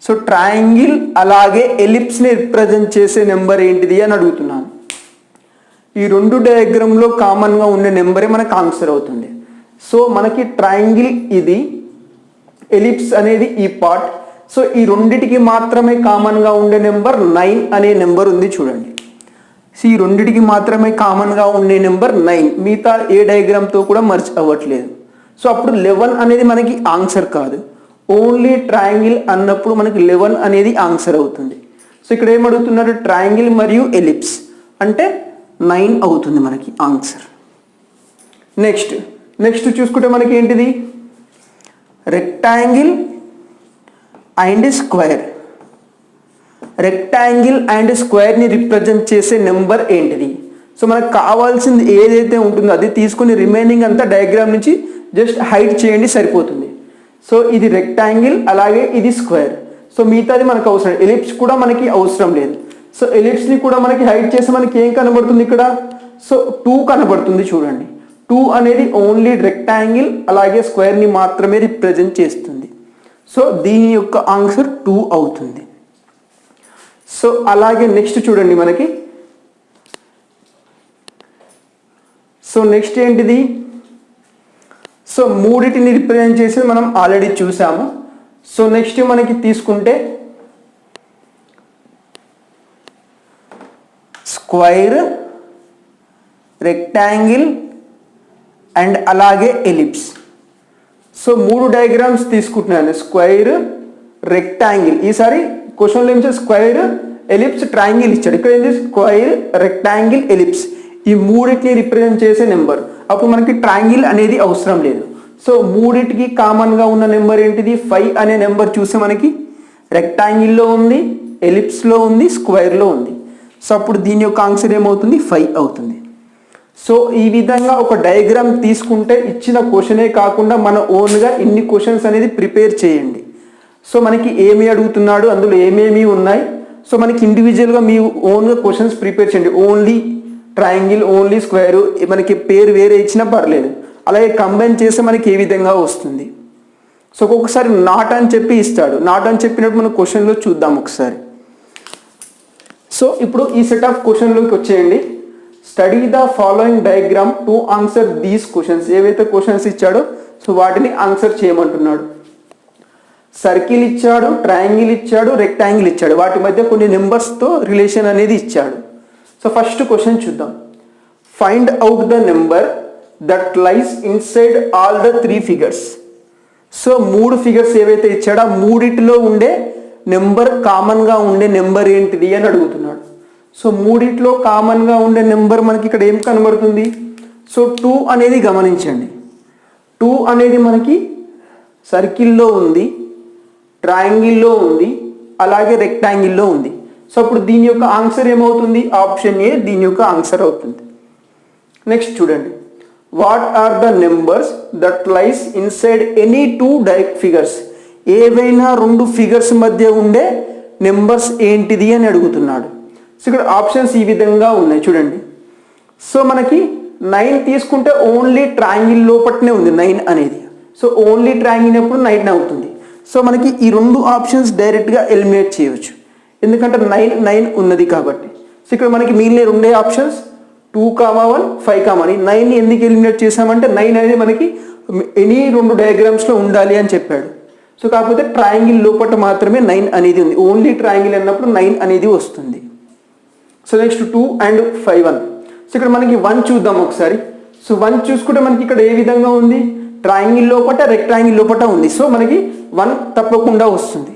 A: సో ట్రయాంగిల్ అలాగే ఎలిప్స్ని రిప్రజెంట్ చేసే నెంబర్ ఏంటిది అని అడుగుతున్నాను. ఈ 2 డయాగ్రామ్లో కామన్గా ఉండే నెంబరే మనకు ఆన్సర్ అవుతుంది. సో మనకి ట్రయాంగిల్ ఇది ఎలిప్స్ అనేది ఈ పార్ట్. సో ఈ రెండిటికి మాత్రమే కామన్గా ఉండే నెంబర్ 9 అనే నెంబర్ ఉంది చూడండి. సో ఈ రెండిటికి మాత్రమే కామన్గా ఉండే నెంబర్ 9, మిగతా ఏ డయాగ్రామ్తో కూడా మర్చ్ అవ్వట్లేదు. సో అప్పుడు 11 అనేది మనకి ఆన్సర్ కాదు, ఓన్లీ ట్రయాంగిల్ అన్నప్పుడు మనకి 11 అనేది ఆన్సర్ అవుతుంది. సో ఇక్కడ ఏమడుగుతున్నారు, ట్రయాంగిల్ మరియు ఎలిప్స్ అంటే 9 అవుతుంది మనకి ఆన్సర్. నెక్స్ట్ చూసుకుంటే మనకి ఏంటిది, rectangle and square. Rectangle and స్క్వేర్ని రిప్రజెంట్ చేసే నెంబర్ ఏంటిది? సో మనకు కావాల్సింది ఏదైతే ఉంటుందో అది తీసుకుని రిమైనింగ్ అంతా డయాగ్రామ్ నుంచి జస్ట్ హైడ్ చేయండి సరిపోతుంది. సో ఇది రెక్టాంగిల్, అలాగే ఇది స్క్వేర్. సో మిగతాది మనకు అవసరం, ఎలిప్స్ కూడా మనకి అవసరం లేదు. సో ఎలిప్స్ని కూడా మనకి హైడ్ చేసి మనకి ఏం కనబడుతుంది ఇక్కడ, సో 2 కనబడుతుంది చూడండి. 2 అనేది ఓన్లీ రెక్టాంగిల్ అలాగే స్క్వేర్ని మాత్రమే రిప్రజెంట్ చేస్తుంది. సో దీని యొక్క ఆన్సర్ 2 అవుతుంది. సో అలాగే నెక్స్ట్ చూడండి మనకి, సో నెక్స్ట్ ఏంటిది, సో మూడిటిని రిప్రజెంట్ చేసి మనం ఆల్రెడీ చూసాము. సో నెక్స్ట్ మనకి తీసుకుంటే స్క్వైర్, రెక్టాంగిల్ అండ్ అలాగే ఎలిప్స్. సో 3 డయాగ్రామ్స్ తీసుకుంటున్నాను, స్క్వైర్, రెక్టాంగిల్. ఈసారి క్వశ్చన్లో ఏం చేసి స్క్వైర్, ఎలిప్స్, ట్రయాంగిల్ ఇచ్చాడు. ఇక్కడ ఏంటి, స్క్వైర్, రెక్టాంగిల్, ఎలిప్స్, ఈ మూడింటిని రిప్రజెంట్ చేసే నెంబర్. అప్పుడు మనకి ట్రయాంగిల్ అనేది అవసరం లేదు. సో మూడింటికి కామన్గా ఉన్న నెంబర్ ఏంటిది, 5 అనే నెంబర్ చూస్తే మనకి రెక్టాంగిల్లో ఉంది, ఎలిప్స్లో ఉంది, స్క్వేర్లో ఉంది. సో అప్పుడు దీని యొక్క ఆన్సర్ ఏమవుతుంది, 5 అవుతుంది. సో ఈ విధంగా ఒక డయాగ్రామ్ తీసుకుంటే ఇచ్చిన క్వశ్చనే కాకుండా మన ఓన్గా ఇన్ని క్వశ్చన్స్ అనేది ప్రిపేర్ చేయండి. సో మనకి ఏమి అడుగుతున్నాడు, అందులో ఏమేమి ఉన్నాయి, సో మనకి ఇండివిజువల్గా మీ ఓన్గా క్వశ్చన్స్ ప్రిపేర్ చేయండి. ఓన్లీ ట్రయాంగిల్, ఓన్లీ స్క్వేర్, మనకి పేరు వేరే ఇచ్చినా పర్లేదు, అలాగే కంబైన్ చేస్తే మనకి ఏ విధంగా వస్తుంది. సో ఒక్కొక్కసారి నాట్ అని చెప్పి ఇస్తాడు, నాట్ అని చెప్పినట్టు మనం క్వశ్చన్లో చూద్దాం ఒకసారి. సో ఇప్పుడు ఈ సెట్ ఆఫ్ క్వశ్చన్లోకి వచ్చేయండి. Study the following diagram to answer these questions. ఏవైతే క్వశ్చన్స్ ఇచ్చాడో సో వాటిని ఆన్సర్ చేయమంటున్నాడు. సర్కిల్ ఇచ్చాడు, ట్రయాంగిల్ ఇచ్చాడు, రెక్టాంగిల్ ఇచ్చాడు, వాటి మధ్య కొన్ని నెంబర్స్తో రిలేషన్ అనేది ఇచ్చాడు. సో ఫస్ట్ క్వశ్చన్ చూద్దాం. Find out the number that lies inside all the 3 figures. So 3 figures ఏవైతే ఇచ్చాడో ఆ మూడిటిలో ఉండే నెంబర్, కామన్గా ఉండే నెంబర్ ఏంటిది అని అడుగుతున్నాడు. సో మూడిట్లో కామన్గా ఉండే నెంబర్ మనకి ఇక్కడ ఏం కనబడుతుంది, సో 2 అనేది గమనించండి. 2 అనేది మనకి సర్కిల్లో ఉంది, ట్రయాంగిల్లో ఉంది, అలాగే రెక్టాంగిల్లో ఉంది. సో అప్పుడు దీని యొక్క ఆన్సర్ ఏమవుతుంది, ఆప్షన్ ఏ దీని యొక్క ఆన్సర్ అవుతుంది. నెక్స్ట్ చూడండి, what are the numbers that lies inside any 2 figures. ఏవైనా 2 ఫిగర్స్ మధ్య ఉండే నెంబర్స్ ఏంటిది అని అడుగుతున్నాడు. సో ఇక్కడ ఆప్షన్స్ ఈ విధంగా ఉన్నాయి చూడండి. సో మనకి 9 తీసుకుంటే ఓన్లీ ట్రయాంగిల్ లోపట్నే ఉంది 9 అనేది. సో ఓన్లీ ట్రయాంగిల్ అప్పుడు 9 అవుతుంది. సో మనకి ఈ 2 ఆప్షన్స్ డైరెక్ట్గా ఎలిమినేట్ చేయవచ్చు, ఎందుకంటే 9 ఉన్నది కాబట్టి. సో ఇక్కడ మనకి మిగిలిన 2 ఆప్షన్స్ 2,1, 5,1. 9ని ఎందుకు ఎలిమినేట్ చేసామంటే 9 అనేది మనకి ఎనీ 2 డయాగ్రామ్స్లో ఉండాలి అని చెప్పాడు. సో కాకపోతే ట్రయాంగిల్ లోపల మాత్రమే 9 అనేది ఉంది, ఓన్లీ ట్రయాంగిల్ అన్నప్పుడు 9 అనేది వస్తుంది. So next 2 and 5,1. సో ఇక్కడ మనకి 1 చూద్దాం ఒకసారి. సో 1 చూసుకుంటే మనకి ఇక్కడ ఏ విధంగా ఉంది, ట్రయాంగిల్ లోపల, రెక్టాంగిల్ లోపల ఉంది. సో మనకి 1 తప్పకుండా వస్తుంది.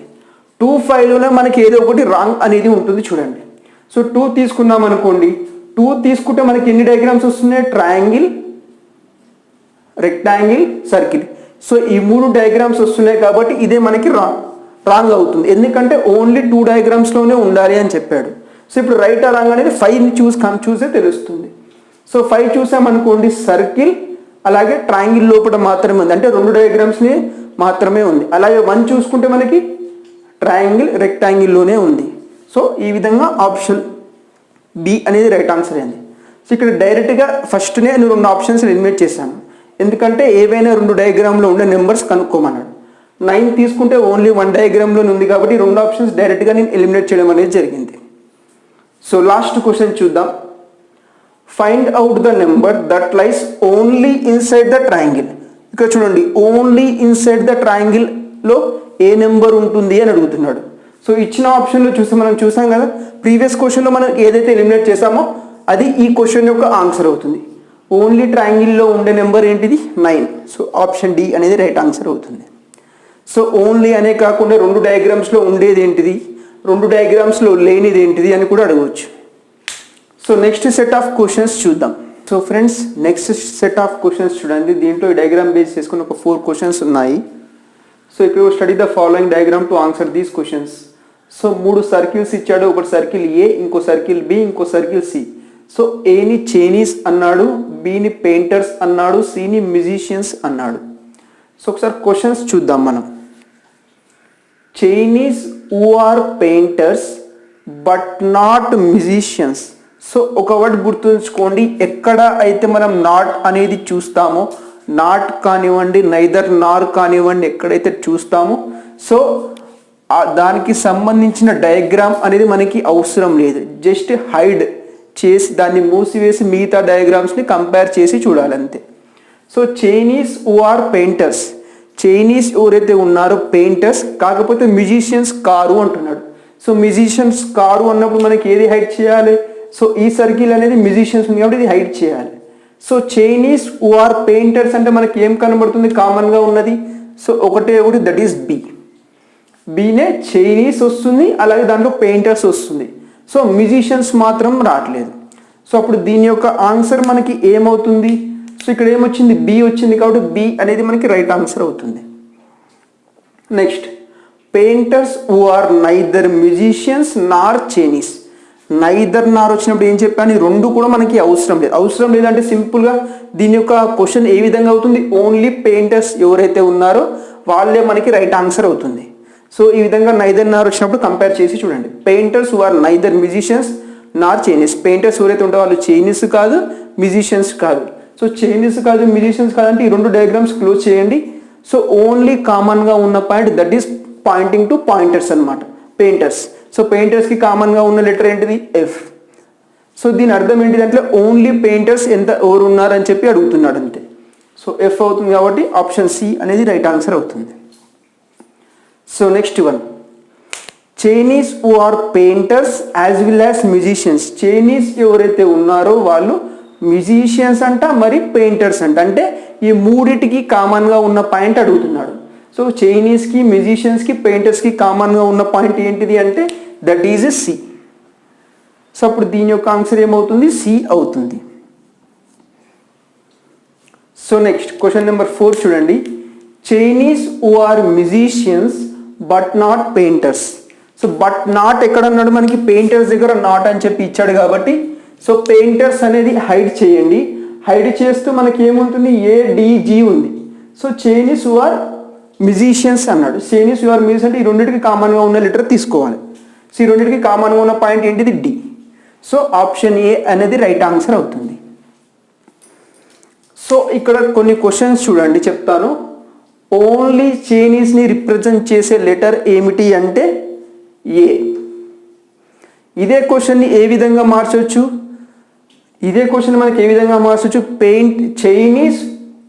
A: 2, 5లోనే మనకి ఏదో ఒకటి రాంగ్ అనేది ఉంటుంది చూడండి. సో 2 తీసుకున్నాం అనుకోండి, 2 తీసుకుంటే మనకి ఎన్ని డయాగ్రామ్స్ వస్తున్నాయి, ట్రయాంగిల్, రెక్టాంగిల్, సర్కిల్. సో ఈ 3 డయాగ్రామ్స్ వస్తున్నాయి కాబట్టి ఇదే మనకి రాంగ్ అవుతుంది, ఎందుకంటే ఓన్లీ 2 డయాగ్రామ్స్లోనే ఉండాలి అని చెప్పాడు. సో ఇప్పుడు రైట్ ఆ రాంగ్ అనేది 5ని చూసే తెలుస్తుంది. సో 5 చూసామనుకోండి, సర్కిల్ అలాగే ట్రయాంగిల్ లోపల మాత్రమే ఉంది, అంటే 2 డయాగ్రామ్స్ని మాత్రమే ఉంది. అలాగే 1 చూసుకుంటే మనకి ట్రయాంగిల్, రెక్టాంగిల్లోనే ఉంది. సో ఈ విధంగా ఆప్షన్ బి అనేది రైట్ ఆన్సర్ అయింది. సో ఇక్కడ డైరెక్ట్గా ఫస్ట్నే నేను 2 ఆప్షన్స్ ఎలిమినేట్ చేశాను, ఎందుకంటే ఏవైనా 2 డయాగ్రామ్లో ఉండే నెంబర్స్ కనుక్కోమన్నాడు. 9 తీసుకుంటే ఓన్లీ 1 డయాగ్రామ్లోనే ఉంది కాబట్టి 2 ఆప్షన్స్ డైరెక్ట్గా నేను ఎలిమినేట్ చేయడం అనేది జరిగింది. సో లాస్ట్ క్వశ్చన్ చూద్దాం. Find out the number that lies only inside the triangle. ఇక్కడ చూడండి, ఓన్లీ ఇన్సైడ్ ద ట్రయాంగిల్ లో ఏ నెంబర్ ఉంటుంది అని అడుగుతున్నాడు. సో ఇచ్చిన ఆప్షన్లో మనం చూసాం కదా, ప్రీవియస్ క్వశ్చన్లో మనం ఏదైతే ఎలిమినేట్ చేసామో అది ఈ క్వశ్చన్ యొక్క ఆన్సర్ అవుతుంది. ఓన్లీ ట్రయాంగిల్లో ఉండే నెంబర్ ఏంటిది 9. సో ఆప్షన్ డి అనేది రైట్ ఆన్సర్ అవుతుంది. సో ఓన్లీ అనే కాకుండా 2 డయాగ్రామ్స్లో ఉండేది ఏంటిది, 2 డయాగ్రామ్స్లో లేనిది ఏంటిది అని కూడా అడగవచ్చు. So next set of questions చూద్దాం. So friends, next set of questions చూడండి. దీంట్లో ఈ డయాగ్రామ్ బేస్ చేసుకుని ఒక 4 క్వశ్చన్స్ ఉన్నాయి. సో ఇప్పుడు study the following diagram to answer these questions. So 3 circles ఇచ్చాడు. ఒకటి సర్కిల్ ఏ, ఇంకో సర్కిల్ బి, ఇంకో సర్కిల్ సి. సో ఏని చైనీస్ అన్నాడు, బిని పెయింటర్స్ అన్నాడు, సిని మ్యూజిషియన్స్ అన్నాడు. సో ఒకసారి క్వశ్చన్స్ చూద్దాం మనం. Chinese who are painters but not musicians. So ఒక వర్డ్ గుర్తుంచుకోండి, ఎక్కడ అయితే మనం నాట్ అనేది చూస్తామో, నాట్ కానివ్వండి, నైదర్ నార్ కానివ్వండి, ఎక్కడైతే చూస్తామో సో దానికి సంబంధించిన డయాగ్రామ్ అనేది మనకి అవసరం లేదు. జస్ట్ హైడ్ చేసి దాన్ని మూసివేసి మిగతా డయాగ్రామ్స్ని కంపేర్ చేసి చూడాలంతే. So Chinese who are painters, Chinese ఎవరైతే ఉన్నారో పెయింటర్స్, కాకపోతే మ్యూజిషియన్స్ కారు అంటున్నాడు. సో మ్యూజిషియన్స్ కారు అన్నప్పుడు మనకి ఏది హైడ్ చేయాలి? సో ఈ సర్కిల్ అనేది మ్యూజిషియన్స్ ఉంది కాబట్టి ఇది హైడ్ చేయాలి. So Chinese who are painters అంటే మనకి ఏం కనబడుతుంది కామన్గా ఉన్నది? సో ఒకటి దట్ ఈస్ బి. బీనే చైనీస్ వస్తుంది, అలాగే దాంట్లో పెయింటర్స్ వస్తుంది. సో మ్యూజిషియన్స్ మాత్రం రావట్లేదు. సో అప్పుడు దీని యొక్క ఆన్సర్ మనకి ఏమవుతుంది? సో ఇక్కడ ఏమొచ్చింది? బి వచ్చింది కాబట్టి బి అనేది మనకి రైట్ ఆన్సర్ అవుతుంది. Next, painters who are neither musicians nor Chinese. Neither nor వచ్చినప్పుడు ఏం చెప్పాను? ఈ 2 కూడా మనకి అవసరం లేదు. అవసరం లేదంటే సింపుల్గా దీని యొక్క క్వశ్చన్ ఏ విధంగా అవుతుంది? ఓన్లీ పెయింటర్స్ ఎవరైతే ఉన్నారో వాళ్ళే మనకి రైట్ ఆన్సర్ అవుతుంది. సో ఈ విధంగా నైదర్ నార్ వచ్చినప్పుడు కంపేర్ చేసి చూడండి. Painters who are neither musicians nor Chinese. Painters ఎవరైతే ఉంటారో వాళ్ళు చైనీస్ కాదు, మ్యూజిషియన్స్ కాదు. సో చైనీస్ కాదు, మ్యూజిషియన్స్ కాదంటే ఈ 2 డయాగ్రామ్స్ క్లోజ్ చేయండి. సో ఓన్లీ కామన్గా ఉన్న point that is pointing to pointers అనమాట, పెయింటర్స్. సో పెయింటర్స్కి కామన్గా ఉన్న లెటర్ ఏంటిది? ఎఫ్. సో దీని అర్థం ఏంటిది అంటే ఓన్లీ పెయింటర్స్ ఎవరు ఉన్నారని చెప్పి అడుగుతున్నాడు అంతే. సో ఎఫ్ అవుతుంది కాబట్టి ఆప్షన్ సి అనేది రైట్ ఆన్సర్ అవుతుంది. So next one, Chinese who are painters as well as musicians. Chinese ఎవరైతే ఉన్నారో వాళ్ళు మ్యూజిషియన్స్ అంట, మరి పెయింటర్స్ అంట. అంటే ఈ మూడిటికి కామన్గా ఉన్న పాయింట్ అడుగుతున్నాడు. సో చైనీస్కి, మ్యూజిషియన్స్కి, పెయింటర్స్కి కామన్గా ఉన్న పాయింట్ ఏంటిది అంటే దట్ ఈజ్ సి. సో అప్పుడు దీని యొక్క ఆన్సర్ ఏమవుతుంది? సి అవుతుంది. సో నెక్స్ట్ క్వశ్చన్ నెంబర్ 4 చూడండి. Chinese who are musicians but not painters. So but not ఎక్కడ అన్నాడు? మనకి పెయింటర్స్ దగ్గర నాట్ అని చెప్పి ఇచ్చాడు కాబట్టి సో పెయింటర్స్ అనేది హైడ్ చేయండి. హైడ్ చేస్తూ మనకి ఏముంటుంది? ఏడిజి ఉంది. So Chinese who are musicians అన్నాడు. చైనీస్ హూ ఆర్ మ్యూజిషియన్స్ అంటే ఈ 2టికి కామన్గా ఉన్న లెటర్ తీసుకోవాలి. సో ఈ 2టికి కామన్గా ఉన్న పాయింట్ ఏంటిది? డి. సో ఆప్షన్ ఏ అనేది రైట్ ఆన్సర్ అవుతుంది. సో ఇక్కడ కొన్ని క్వశ్చన్స్ చూడండి, చెప్తాను. ఓన్లీ చైనీస్ని రిప్రజెంట్ చేసే లెటర్ ఏమిటి అంటే ఏ. ఇదే క్వశ్చన్ని ఏ విధంగా మార్చవచ్చు? ఇదే క్వశ్చన్ మనకి ఏ విధంగా మార్చవచ్చు? Chinese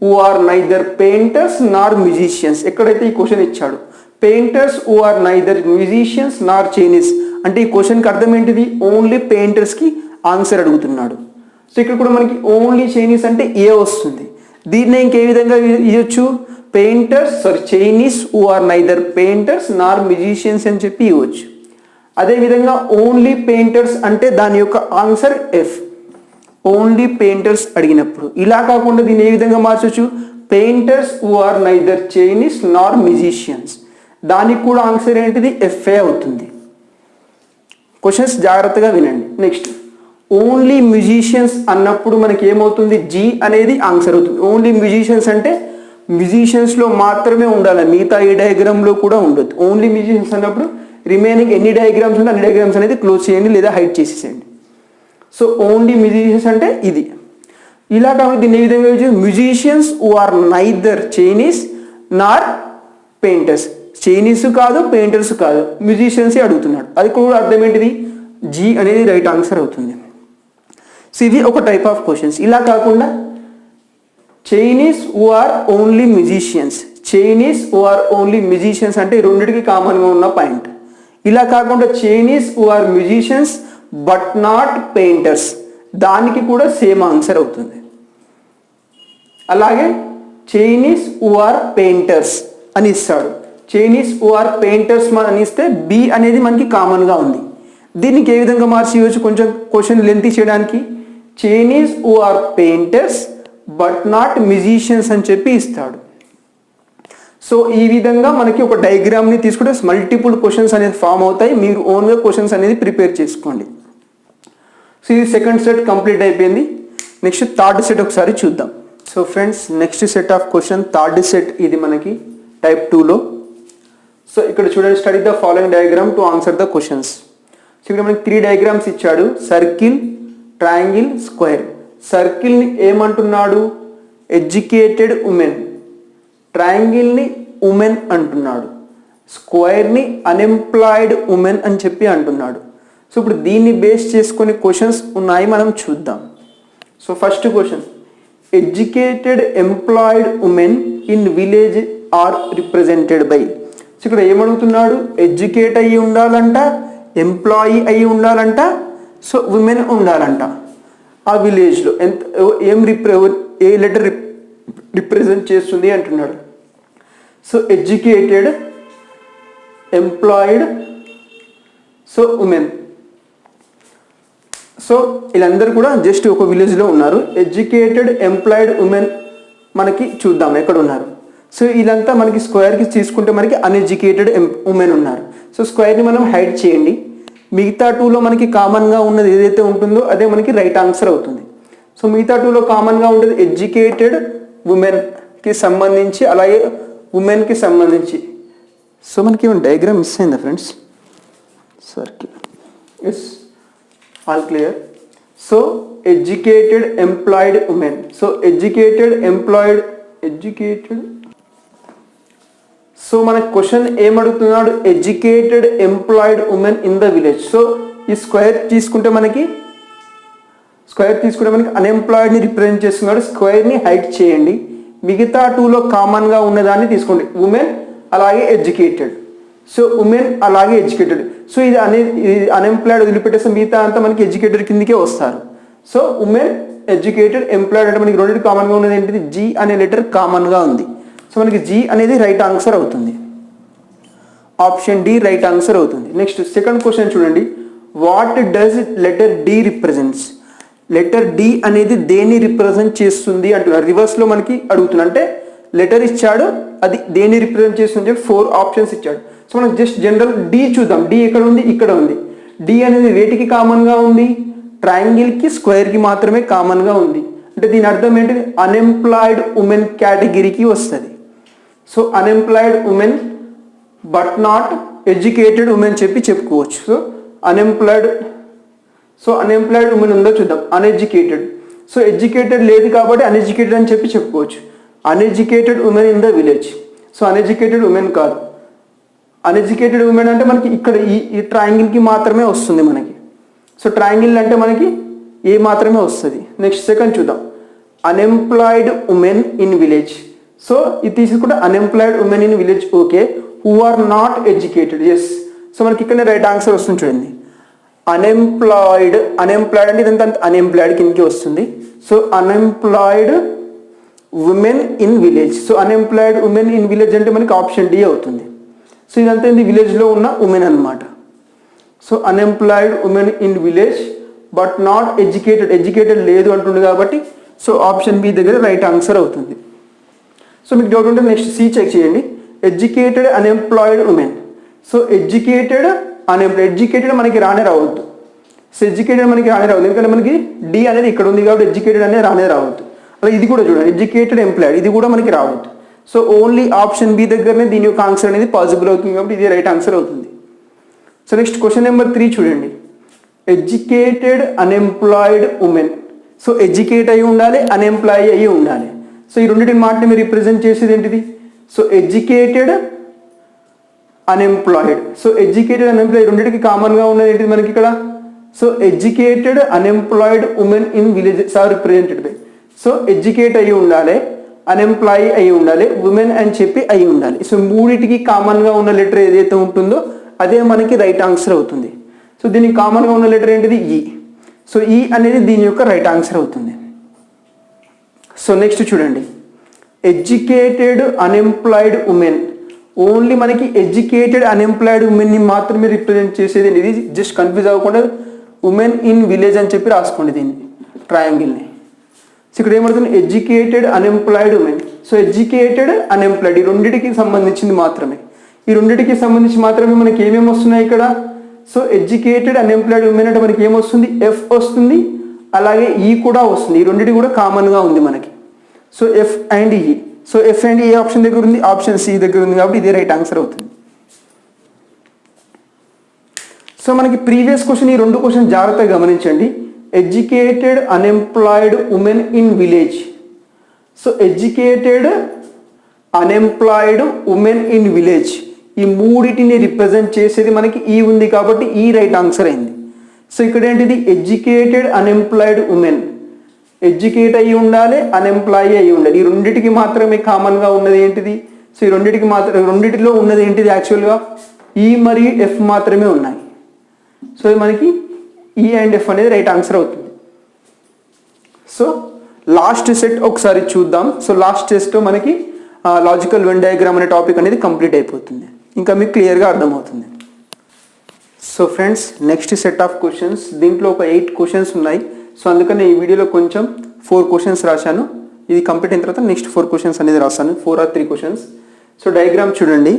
A: who are neither painters nor musicians. ఎక్కడైతే ఈ క్వశ్చన్ ఇచ్చాడు painters who are neither musicians nor Chinese అంటే ఈ క్వశ్చన్కి అర్థం ఏంటిది? ఓన్లీ పెయింటర్స్కి ఆన్సర్ అడుగుతున్నాడు. సో ఇక్కడ కూడా మనకి ఓన్లీ చైనీస్ అంటే ఏ వస్తుంది. దీన్నే ఇంకే విధంగా ఇవ్వచ్చు? Chinese who are neither painters nor musicians అని చెప్పి ఇవ్వచ్చు. అదేవిధంగా ఓన్లీ పెయింటర్స్ అంటే దాని యొక్క ఆన్సర్ ఎఫ్. ఓన్లీ పెయింటర్స్ అడిగినప్పుడు ఇలా కాకుండా దీన్ని ఏ విధంగా మార్చవచ్చు? Painters who are neither Chinese nor musicians. దానికి కూడా ఆన్సర్ ఏంటిది? ఎఫ్ఏ అవుతుంది. క్వశ్చన్స్ జాగ్రత్తగా వినండి. నెక్స్ట్, ఓన్లీ మ్యూజిషియన్స్ అన్నప్పుడు మనకి ఏమవుతుంది? జీ అనేది ఆన్సర్ అవుతుంది. ఓన్లీ మ్యూజిషియన్స్ అంటే మ్యూజిషియన్స్లో మాత్రమే ఉండాలి, మిగతా ఏ డయాగ్రామ్లో కూడా ఉండదు. ఓన్లీ మ్యూజిషియన్స్ అన్నప్పుడు రిమైనింగ్ ఎన్ని డయాగ్రామ్స్ ఉంటే అన్ని డయాగ్రామ్స్ అనేది క్లోజ్ చేయండి లేదా హైడ్ చేసేసేయండి. సో ఓన్లీ మ్యూజిషియన్స్ అంటే ఇది. ఇలా కాబట్టి దీన్ని ఏ విధంగా musicians who are neither Chinese nor painters. Chinese కాదు, పెయింటర్స్ కాదు, మ్యూజిషియన్సే అడుగుతున్నాడు. అది కూడా అర్థం ఏంటిది? జీ అనేది రైట్ ఆన్సర్ అవుతుంది. సో ఇది ఒక టైప్ ఆఫ్ క్వశ్చన్స్. ఇలా కాకుండా Chinese who are only musicians, Chinese who are only musicians అంటే రెండిటికి కామన్గా ఉన్న పాయింట్. ఇలా కాకుండా Chinese who are musicians but not painters, దానికి కూడా సేమ్ ఆన్సర్ అవుతుంది. అలాగే చైనీస్ హూ ఆర్ పెయింటర్స్ అని ఇస్తాడు. చైనీస్ హూ ఆర్ పెయింటర్స్ అని ఇస్తే బి అనేది మనకి కామన్గా ఉంది. దీనికి ఏ విధంగా మార్చి ఇవ్వచ్చు, కొంచెం క్వశ్చన్ లెంతీ చేయడానికి Chinese who are painters but not musicians అని చెప్పి ఇస్తాడు. సో ఈ విధంగా మనకి ఒక డయాగ్రామ్ని తీసుకుంటే మల్టిపుల్ క్వశ్చన్స్ అనేది ఫామ్ అవుతాయి. మీరు ఓన్గా క్వశ్చన్స్ అనేది ప్రిపేర్ చేసుకోండి. సో ఇది సెకండ్ సెట్ కంప్లీట్ అయిపోయింది. నెక్స్ట్ థర్డ్ సెట్ ఒకసారి చూద్దాం. So friends, next set of question third set ఇది మనకి టైప్ 2లో. సో ఇక్కడ చూడండి, study the following diagram to answer the questions. So ఇక్కడ మనకి 3 డయాగ్రామ్స్ ఇచ్చాడు, సర్కిల్, ట్రయాంగిల్, స్క్వేర్. సర్కిల్ని ఏమంటున్నాడు, ఎడ్యుకేటెడ్ ఉమెన్. ట్రయాంగిల్ని ఉమెన్ అంటున్నాడు. స్క్వేర్ని అన్ఎంప్లాయిడ్ ఉమెన్ అని చెప్పి అంటున్నాడు. సో ఇప్పుడు దీన్ని బేస్ చేసుకొని క్వశ్చన్స్ ఉన్నాయి, మనం చూద్దాం. So first question, educated employed women in village are represented by. So ఇక్కడ ఏమడుగుతున్నాడు, ఎడ్యుకేట్ అయ్యి ఉండాలంట, ఎంప్లాయీ అయ్యి ఉండాలంట, సో ఉమెన్ ఉండాలంట. ఆ విలేజ్లో ఏ లెటర్ రిప్రజెంట్ చేస్తుంది అంటున్నాడు. So educated, employed, so women. So వీళ్ళందరూ కూడా జస్ట్ ఒక విలేజ్లో ఉన్నారు. ఎడ్యుకేటెడ్ ఎంప్లాయిడ్ ఉమెన్ మనకి చూద్దాం ఎక్కడ ఉన్నారు. సో వీళ్ళంతా మనకి స్క్వేర్కి తీసుకుంటే మనకి అన్ఎడ్యుకేటెడ్ ఉమెన్ ఉన్నారు. సో స్క్వేర్ని మనం హైడ్ చేయండి. మిగతా 2లో మనకి కామన్గా ఉన్నది ఏదైతే ఉంటుందో అదే మనకి రైట్ ఆన్సర్ అవుతుంది. సో మిగతా 2లో కామన్గా ఉండేది ఎడ్యుకేటెడ్ ఉమెన్కి సంబంధించి, అలాగే ఉమెన్కి సంబంధించి. సో మనకి ఏమైనా డయాగ్రామ్ మిస్ అయిందా friends? Circle, yes, all clear. So educated employed women. So educated employed, educated. So మన క్వశ్చన్ ఏమడుగుతున్నాడు, educated employed women in the village. So ఈ స్క్వేర్ తీసుకుంటే మనకి అన్ఎంప్లాయిడ్ని రిప్రజెంట్ చేస్తున్నాడు. స్క్వేర్ని హైట్ చేయండి. మిగతా 2లో కామన్గా ఉన్నదాన్ని తీసుకోండి, ఉమెన్ అలాగే ఎడ్యుకేటెడ్. సో ఉమెన్ అలాగే ఎడ్యుకేటెడ్. సో ఇది అన్ఎంప్లాయిడ్ వదిలిపెట్టేస్తే మిగతా అంతా మనకి ఎడ్యుకేటెడ్ కిందకే వస్తారు. సో ఉమెన్, ఎడ్యుకేటెడ్, ఎంప్లాయిడ్ అంటే మనకి రెండింటి కామన్గా ఉన్నది ఏంటిది, జీ అనే లెటర్ కామన్గా ఉంది. సో మనకి జీ అనేది రైట్ ఆన్సర్ అవుతుంది. ఆప్షన్ డి రైట్ ఆన్సర్ అవుతుంది. నెక్స్ట్ సెకండ్ క్వశ్చన్ చూడండి, what does letter D represents. Letter D అనేది దేన్ని రిప్రజెంట్ చేస్తుంది అంటున్నారు. రివర్స్లో మనకి అడుగుతున్నా, అంటే లెటర్ ఇచ్చాడు, అది దేన్ని రిప్రజెంట్ చేస్తుంది, 4 ఆప్షన్స్ ఇచ్చాడు. సో మనం జస్ట్ జనరల్ డి చూద్దాం. డి ఎక్కడ ఉంది, ఇక్కడ ఉంది. డి అనేది వేటికి కామన్గా ఉంది, ట్రయాంగిల్కి, స్క్వేర్కి మాత్రమే కామన్గా ఉంది. అంటే దీని అర్థం ఏంటిది, అన్ఎంప్లాయిడ్ ఉమెన్ కేటగిరీకి వస్తుంది. So unemployed women but not educated women చెప్పుకోవచ్చు. సో అన్ఎంప్లాయిడ్ ఉమెన్ ఉందో చూద్దాం, అన్ఎడ్యుకేటెడ్. సో ఎడ్యుకేటెడ్ లేదు కాబట్టి అన్ఎడ్యుకేటెడ్ అని చెప్పుకోవచ్చు. Uneducated women in the village. So uneducated women కాదు. అన్ఎడ్యుకేటెడ్ ఉమెన్ అంటే మనకి ఇక్కడ ఈ ట్రయాంగిల్కి మాత్రమే వస్తుంది మనకి. సో ట్రయాంగిల్ అంటే మనకి ఏ మాత్రమే వస్తుంది. నెక్స్ట్ సెకండ్ చూద్దాం, unemployed women in village. So ఇది తీసుకుంటే unemployed women in village, okay. Who are not educated, yes. So మనకి ఇక్కడ రైట్ ఆన్సర్ వస్తుంది చూడండి. అన్ఎంప్లాయిడ్ అంటే ఇదంతా అన్ఎంప్లాయిడ్ కిందకి వస్తుంది. So unemployed women in village. So unemployed women in village అంటే మనకి ఆప్షన్ డి అవుతుంది. సో ఇదంతా ఇది విలేజ్లో ఉన్న ఉమెన్ అనమాట. So unemployed women in village but not educated లేదు అంటుంది కాబట్టి సో ఆప్షన్ బి దగ్గర రైట్ ఆన్సర్ అవుతుంది. సో మీకు డౌట్ ఉంటే నెక్స్ట్ సి చెక్ చేయండి, educated unemployed women. So educated మనకి రావద్దు. సో ఎడ్యుకేటెడ్ మనకి రావద్దు, ఎందుకంటే మనకి డి అనేది ఇక్కడ ఉంది కాబట్టి ఎడ్యుకేటెడ్ అనేది రావద్దు. అలా ఇది కూడా చూడండి, ఎడ్యుకేటెడ్ ఎంప్లాయిడ్, ఇది కూడా మనకి రావద్దు. సో ఓన్లీ ఆప్షన్ బి దగ్గరనే దీని యొక్క ఆన్సర్ అనేది పాసిబుల్ అవుతుంది కాబట్టి ఇది రైట్ ఆన్సర్ అవుతుంది. సో నెక్స్ట్ క్వశ్చన్ నెంబర్ 3 చూడండి, educated unemployed women. So educate అయ్యి ఉండాలి, అన్ఎంప్లాయీ అయ్యి ఉండాలి. సో ఈ రెండింటిని మాటని మీరు రిప్రజెంట్ చేసేది ఏంటిది, so educated unemployed. So educated unemployed రెండింటికి కామన్గా ఉన్నది ఏంటిది మనకి ఇక్కడ, so educated unemployed women in villages are represented by. So educate అయ్యి ఉండాలి, అన్ఎంప్లాయీ అయి ఉండాలి, ఉమెన్ అని చెప్పి అయి ఉండాలి. సో మూడిటికి కామన్గా ఉన్న లెటర్ ఏదైతే ఉంటుందో అదే మనకి రైట్ ఆన్సర్ అవుతుంది. సో దీనికి కామన్గా ఉన్న లెటర్ ఏంటిది? ఈ. సో ఈ అనేది దీని యొక్క రైట్ ఆన్సర్ అవుతుంది. సో నెక్స్ట్ చూడండి, ఎడ్యుకేటెడ్ అన్ఎంప్లాయిడ్ ఉమెన్. ఓన్లీ మనకి ఎడ్యుకేటెడ్ అన్ఎంప్లాయిడ్ ఉమెన్ని మాత్రమే రిప్రజెంట్ చేసేది. ఇది జస్ట్ కన్ఫ్యూజ్ అవ్వకుండా ఉమెన్ ఇన్ విలేజ్ అని చెప్పి రాసుకోండి దీన్ని, ట్రయాంగిల్ని. సో ఇక్కడ ఏమవుతుంది? Educated unemployed women. So educated unemployed ఈ రెండింటికి సంబంధించింది మాత్రమే. ఈ రెండింటికి సంబంధించి మాత్రమే మనకి ఏమేమి వస్తున్నాయి ఇక్కడ? సో ఎడ్యుకేటెడ్ అన్ఎంప్లాయిడ్ ఉమెన్ అంటే మనకి ఏమొస్తుంది? ఎఫ్ వస్తుంది, అలాగే ఈ కూడా వస్తుంది. ఈ రెండింటి కూడా కామన్గా ఉంది మనకి. సో ఎఫ్ అండ్ ఈ. So F and A option దగ్గర ఉంది, ఆప్షన్ సి దగ్గర ఉంది, కాబట్టి ఇదే రైట్ ఆన్సర్ అవుతుంది. సో మనకి ప్రీవియస్ క్వశ్చన్, ఈ రెండు క్వశ్చన్ జాగ్రత్తగా గమనించండి. Educated unemployed women in village. So educated unemployed women in village ఈ మూడిటిని రిప్రజెంట్ చేసేది మనకి ఈ ఉంది, కాబట్టి ఈ రైట్ ఆన్సర్ అయింది. సో ఇక్కడ ఏంటిది? Educated unemployed women. ఎడ్యుకేట్ అయ్యి ఉండాలి, అన్ఎంప్లాయీ అయ్యి ఉండాలి. ఈ రెండింటికి మాత్రమే కామన్గా ఉన్నది ఏంటిది? సో ఈ రెండింటిలో ఉన్నది ఏంటిది? యాక్చువల్గా ఈ మరియు ఎఫ్ మాత్రమే ఉన్నాయి. సో మనకి ఈ అండ్ ఎఫ్ అనేది రైట్ ఆన్సర్ అవుతుంది. సో లాస్ట్ సెట్ ఒకసారి చూద్దాం. సో లాస్ట్ టెస్ట్లో మనకి లాజికల్ వెన్ డయాగ్రామ్ అనే టాపిక్ అనేది కంప్లీట్ అయిపోతుంది, ఇంకా మీకు క్లియర్గా అర్థమవుతుంది. So friends, next set of questions, దీంట్లో ఒక 8 క్వశ్చన్స్ ఉన్నాయి. సో అందుకని ఈ వీడియోలో కొంచెం 4 క్వశ్చన్స్ రాశాను. ఇది కంప్లీట్ అయిన తర్వాత నెక్స్ట్ 4 క్వశ్చన్స్ అనేది రాస్తాను, 4 or 3 క్వశ్చన్స్. సో డయాగ్రామ్ చూడండి,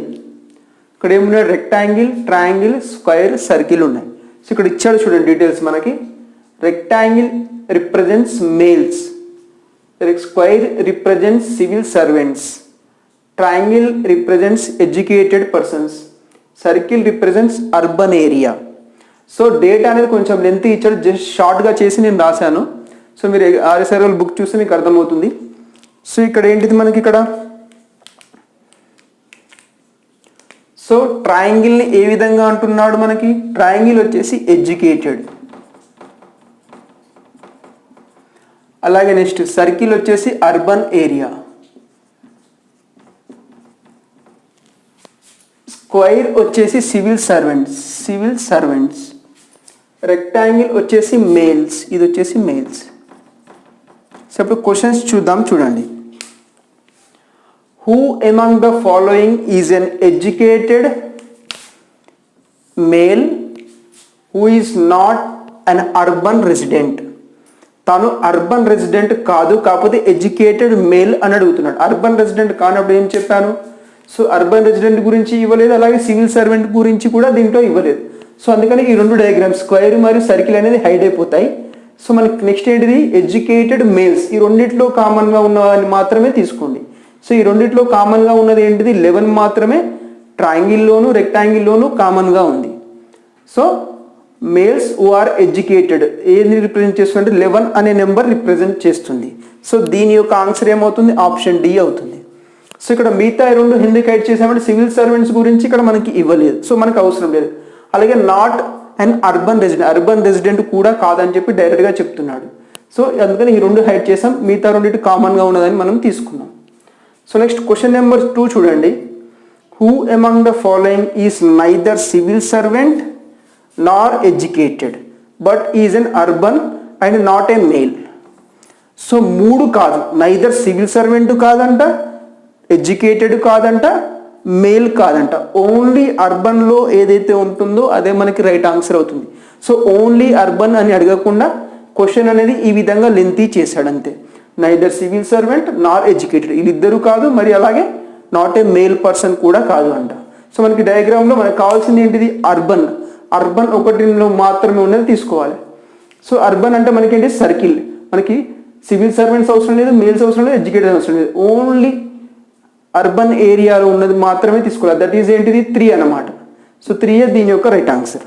A: ఇక్కడ ఏమున్నాయి? రెక్టాంగిల్, ట్రయాంగిల్, స్క్వేర్, సర్కిల్ ఉన్నాయి. సో ఇక్కడ ఇచ్చాడు చూడండి డీటెయిల్స్ మనకి. Rectangle represents males, square represents civil servants, triangle represents educated persons, circle represents urban area. So data అనేది కొంచెం లెంత్ ఇచ్చాడు, జస్ట్ షార్ట్గా చేసి నేను రాశాను. సో మీరు ఆర్ఎస్ఆర్ఎల్ బుక్ చూస్తే మీకు అర్థమవుతుంది. సో ఇక్కడ ఏంటిది మనకి ఇక్కడ? సో ట్రయాంగిల్ని ఏ విధంగా అంటున్నాడు మనకి? ట్రయాంగిల్ వచ్చేసి ఎడ్యుకేటెడ్. అలాగే నెక్స్ట్ సర్కిల్ వచ్చేసి అర్బన్ ఏరియా, స్క్వేర్ వచ్చేసి సివిల్ సర్వెంట్స్, రెక్టాంగిల్ వచ్చేసి మేల్స్, ఇది వచ్చేసి మేల్స్. సో ఇప్పుడు క్వశ్చన్స్ చూద్దాం, చూడండి. Who among the following is an educated male who is not an urban resident. తాను అర్బన్ రెసిడెంట్ కాదు, కాకపోతే ఎడ్యుకేటెడ్ మేల్ అని అడుగుతున్నాడు. అర్బన్ రెసిడెంట్ కానప్పుడు ఏం చెప్పాను? సో అర్బన్ రెసిడెంట్ గురించి ఇవ్వలేదు, అలాగే సివిల్ సర్వెంట్ గురించి కూడా దీంట్లో ఇవ్వలేదు. సో అందుకని ఈ రెండు డయాగ్రామ్స్ స్క్వేర్ మరియు సర్కిల్ అనేది హైడ్ అయిపోతాయి. సో మనకి నెక్స్ట్ ఏంటిది? Educated males. ఈ రెండిట్లో కామన్గా ఉన్నవాన్ని మాత్రమే తీసుకోండి. సో ఈ రెండిట్లో కామన్గా ఉన్నది ఏంటిది? 11 మాత్రమే ట్రయాంగిల్లోను రెక్టాంగిల్లోను కామన్గా ఉంది. So males who are educated ఏది రిప్రజెంట్ చేస్తుందంటే 11 అనే నెంబర్ రిప్రజెంట్ చేస్తుంది. సో దీని యొక్క ఆన్సర్ ఏమవుతుంది? ఆప్షన్ డి అవుతుంది. సో ఇక్కడ మిగతా రెండు ఎందుకు హైడ్ చేసామంటే సివిల్ సర్వెంట్స్ గురించి ఇక్కడ మనకి ఇవ్వలేదు, సో మనకు అవసరం లేదు. అలాగే నాట్ అండ్ అర్బన్ రెసిడెంట్ కూడా కాదని చెప్పి డైరెక్ట్గా చెప్తున్నాడు. సో అందుకని ఈ రెండు హైడ్ చేసాం, మిగతా రెండింటి కామన్గా ఉన్నదని మనం తీసుకున్నాం. సో నెక్స్ట్ క్వశ్చన్ నెంబర్ 2 చూడండి. Who among the following is neither civil servant nor educated but is an urban and not a male. So 3 కాదు, నైదర్ సివిల్ సర్వెంట్ కాదంట, ఎడ్యుకేటెడ్ కాదంట, మేల్ కాదంట. ఓన్లీ అర్బన్లో ఏదైతే ఉంటుందో అదే మనకి రైట్ ఆన్సర్ అవుతుంది. సో ఓన్లీ అర్బన్ అని అడగకుండా క్వశ్చన్ అనేది ఈ విధంగా లెంతీ చేశాడు అంతే. Neither civil servant nor educated, వీళ్ళిద్దరూ కాదు, మరి అలాగే నాట్ ఏ మేల్ పర్సన్ కూడా కాదు అంట. సో మనకి డయాగ్రామ్లో మనకు కావాల్సింది ఏంటిది? అర్బన్ ఒకటిలో మాత్రమే ఉన్నది తీసుకోవాలి. సో అర్బన్ అంటే మనకి ఏంటి? సర్కిల్. మనకి సివిల్ సర్వెంట్స్ అవసరం లేదు, మేల్స్ అవసరం లేదు, ఎడ్యుకేటెడ్ అవసరం లేదు, ఓన్లీ అర్బన్ ఏరియాలో ఉన్నది మాత్రమే తీసుకోవాలి. దట్ ఈజ్ ఏంటిది? 3 అన్నమాట. సో 3 దీని యొక్క right answer.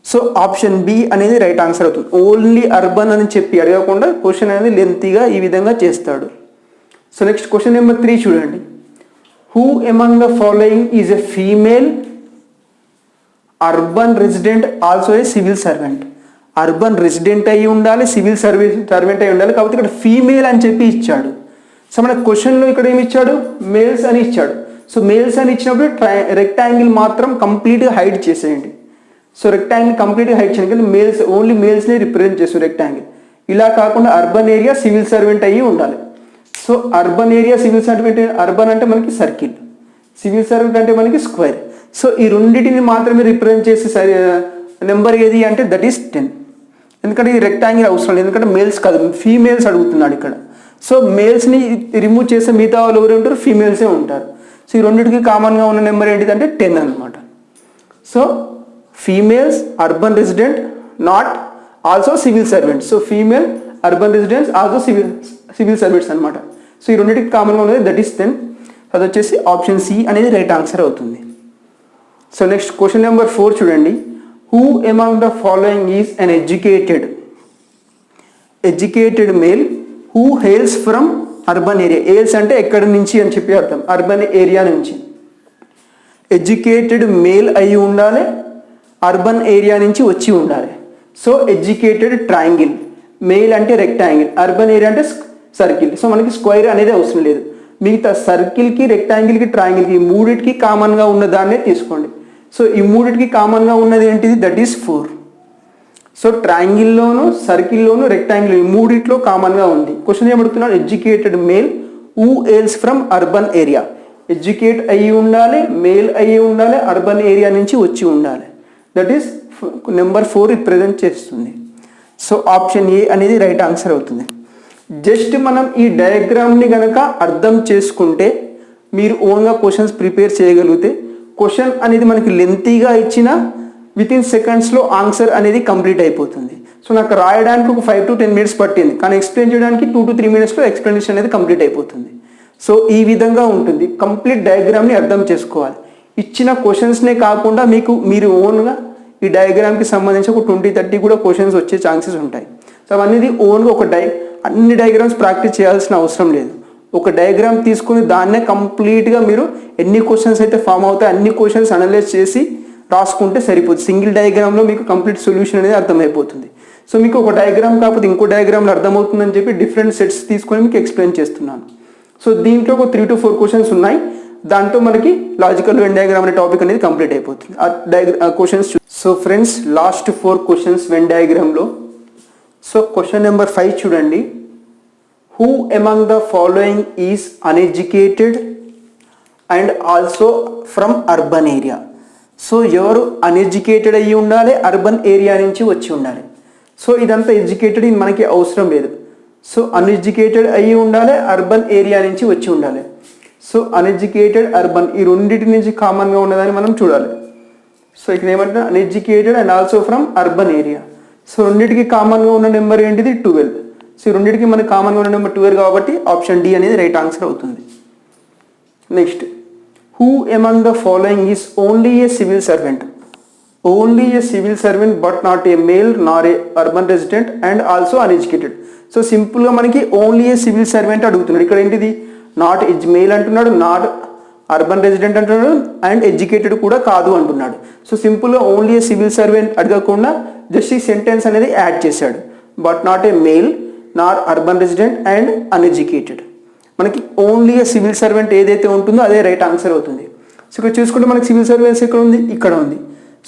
A: So option B అనేది రైట్ ఆన్సర్ అవుతుంది. ఓన్లీ అర్బన్ అని చెప్పి అడగకుండా క్వశ్చన్ అనేది లెంతీగా ఈ విధంగా చేస్తాడు. సో నెక్స్ట్ క్వశ్చన్ నెంబర్ 3 చూడండి. Who among the following is a female urban resident also a civil servant. Urban resident అయి ఉండాలి, సివిల్ సర్వెంట్ అయి ఉండాలి, కాబట్టి ఇక్కడ ఫీమేల్ అని చెప్పి ఇచ్చాడు. సో మన క్వశ్చన్లో ఇక్కడ ఏమి ఇచ్చాడు, మేల్స్ అని ఇచ్చాడు. సో మేల్స్ అని ఇచ్చినప్పుడు రెక్టాంగిల్ మాత్రం కంప్లీట్గా హైడ్ చేసేయండి. సో రెక్టాంగిల్ కంప్లీట్గా హైడ్ చేయండి, కానీ మేల్స్ ఓన్లీ మేల్స్ని రిప్రజెంట్ చేస్తుంది రెక్టాంగిల్. ఇలా కాకుండా అర్బన్ ఏరియా సివిల్ సర్వెంట్ అయ్యి ఉండాలి. So urban area civil servant, urban అంటే మనకి సర్కిల్, సివిల్ సర్వెంట్ అంటే మనకి స్క్వేర్. సో ఈ రెండింటిని మాత్రమే రిప్రజెంట్ చేసే నెంబర్ ఏది అంటే దట్ ఈస్ 10. ఎందుకంటే ఈ రెక్టాంగిల్ అవసరం లేదు, ఎందుకంటే మేల్స్ కాదు, ఫీమేల్స్ అడుగుతున్నాడు ఇక్కడ. సో మేల్స్ని రిమూవ్ చేసే మిగతా వాళ్ళు ఎవరు ఉంటారు, ఫీమేల్సే ఉంటారు. సో ఈ రెండింటికి కామన్గా ఉన్న నెంబర్ ఏంటిదంటే 10 అనమాట. So females urban resident not also civil servants. So female urban residents also civil servants అనమాట. సో ఈ రెండింటికి కామన్గా ఉన్నది దట్ ఈస్ 10. అది వచ్చేసి ఆప్షన్ సి అనేది రైట్ ఆన్సర్ అవుతుంది. సో నెక్స్ట్ క్వశ్చన్ నెంబర్ 4 చూడండి. Who among the following is an educated male who hails from urban area. Hails అంటే ఎక్కడి నుంచి అని చెప్పి అర్థం, అర్బన్ ఏరియా నుంచి. ఎడ్యుకేటెడ్ మేల్ అయి ఉండాలి, అర్బన్ ఏరియా నుంచి వచ్చి ఉండాలి. సో ఎడ్యుకేటెడ్ ట్రయాంగిల్, మేల్ అంటే రెక్టాంగిల్, అర్బన్ ఏరియా అంటే సర్కిల్. సో మనకి స్క్వేర్ అనేది అవసరం లేదు. మిగతా సర్కిల్కి, రెక్టాంగిల్కి, ట్రయాంగిల్కి మూడిటికి కామన్గా ఉన్న దాన్నే తీసుకోండి. సో ఈ మూడిటికి కామన్గా ఉన్నది ఏంటిది, దట్ ఈస్ 4. సో ట్రయాంగిల్లోను, సర్కిల్లోను, రెక్టాంగిల్ మూడిట్లో కామన్గా ఉంది. క్వశ్చన్ ఏమడుగుతున్నాడు, educated male who hails from urban area. Educate అయ్యి ఉండాలి, మేల్ అయ్యి ఉండాలి, అర్బన్ ఏరియా నుంచి వచ్చి ఉండాలి. దట్ ఈస్ నెంబర్ 4 రిప్రజెంట్ చేస్తుంది. సో ఆప్షన్ ఏ అనేది రైట్ ఆన్సర్ అవుతుంది. జస్ట్ మనం ఈ డయాగ్రామ్ని కనుక అర్థం చేసుకుంటే మీరు ఓన్గా క్వశ్చన్స్ ప్రిపేర్ చేయగలిగితే, క్వశ్చన్ అనేది మనకి లెంతీగా ఇచ్చిన వితిన్ సెకండ్స్లో ఆన్సర్ అనేది కంప్లీట్ అయిపోతుంది. సో నాకు రాయడానికి ఒక 5 to 10 minutes పట్టింది, కానీ ఎక్స్ప్లెయిన్ చేయడానికి 2 to 3 minutesలో ఎక్స్ప్లెనేషన్ అనేది కంప్లీట్ అయిపోతుంది. సో ఈ విధంగా ఉంటుంది. కంప్లీట్ డయాగ్రామ్ని అర్థం చేసుకోవాలి. ఇచ్చిన క్వశ్చన్స్నే కాకుండా మీరు ఓన్గా ఈ డయాగ్రామ్కి సంబంధించి ఒక 20-30 కూడా క్వశ్చన్స్ వచ్చే ఛాన్సెస్ ఉంటాయి. సో అవన్నీ ఓన్గా అన్ని డయాగ్రామ్స్ ప్రాక్టీస్ చేయాల్సిన అవసరం లేదు. ఒక డయాగ్రామ్ తీసుకుని దాన్నే కంప్లీట్గా మీరు ఎన్ని క్వశ్చన్స్ అయితే ఫామ్ అవుతాయి అన్ని క్వశ్చన్స్ అనలైజ్ చేసి రాసుకుంటే సరిపోతుంది. సింగిల్ డయాగ్రామ్లో మీకు కంప్లీట్ సొల్యూషన్ అనేది అర్థమైపోతుంది. సో మీకు ఒక డయాగ్రామ్ కాకపోతే ఇంకో డయాగ్రామ్లో అర్థమవుతుందని చెప్పి డిఫరెంట్ సెట్స్ తీసుకొని మీకు ఎక్స్ప్లెయిన్ చేస్తున్నాను. సో దీంట్లో ఒక 3 to 4 క్వశ్చన్స్ ఉన్నాయి. దాంతో మనకి లాజికల్ వెన్ డయాగ్రామ్ అనే టాపిక్ అనేది కంప్లీట్ అయిపోతుంది. ఆ questions so friends, last 4 questions Venn డయాగ్రామ్లో. సో క్వశ్చన్ నెంబర్ 5 చూడండి. Who among the following is uneducated and also from urban area. So ఎవరు అన్ఎడ్యుకేటెడ్ అయ్యి ఉండాలి, అర్బన్ ఏరియా నుంచి వచ్చి ఉండాలి. సో ఇదంతా ఎడ్యుకేటెడ్ ఇది మనకి అవసరం లేదు. సో అన్ఎడ్యుకేటెడ్ అయ్యి ఉండాలి, అర్బన్ ఏరియా నుంచి వచ్చి ఉండాలి. సో అన్ఎడ్యుకేటెడ్, అర్బన్ ఈ రెండింటి నుంచి కామన్గా ఉన్నదని మనం చూడాలి. సో ఇక్కడ ఏమంటే uneducated and also from urban area. So రెండింటికి కామన్గా ఉన్న నెంబర్ ఏంటిది 12. సో ఈ రెండింటికి మనకి కామన్గా ఉన్న నెంబర్ 12 కాబట్టి ఆప్షన్ డి అనేది రైట్ ఆన్సర్ అవుతుంది. Next, who among the following is only a civil servant. Only a civil servant but not a male nor a urban resident and also uneducated. So సింపుల్గా మనకి only a civil servant అడుగుతున్నాడు. ఇక్కడ ఏంటిది not male అంటున్నాడు, not urban resident అంటున్నాడు, and educated కూడా కాదు అంటున్నాడు. సో సింపుల్గా ఓన్లీ ఏ సివిల్ సర్వెంట్ అడగకుండా జస్ట్ ఈ సెంటెన్స్ అనేది యాడ్ చేశాడు. But not a male Nar urban resident and uneducated. మనకి ఓన్లీ ఏ సివిల్ సర్వెంట్ ఏదైతే ఉంటుందో అదే రైట్ ఆన్సర్ అవుతుంది. సో ఇక్కడ చూసుకుంటే మనకి సివిల్ సర్వెంట్స్ ఎక్కడ ఉంది, ఇక్కడ ఉంది.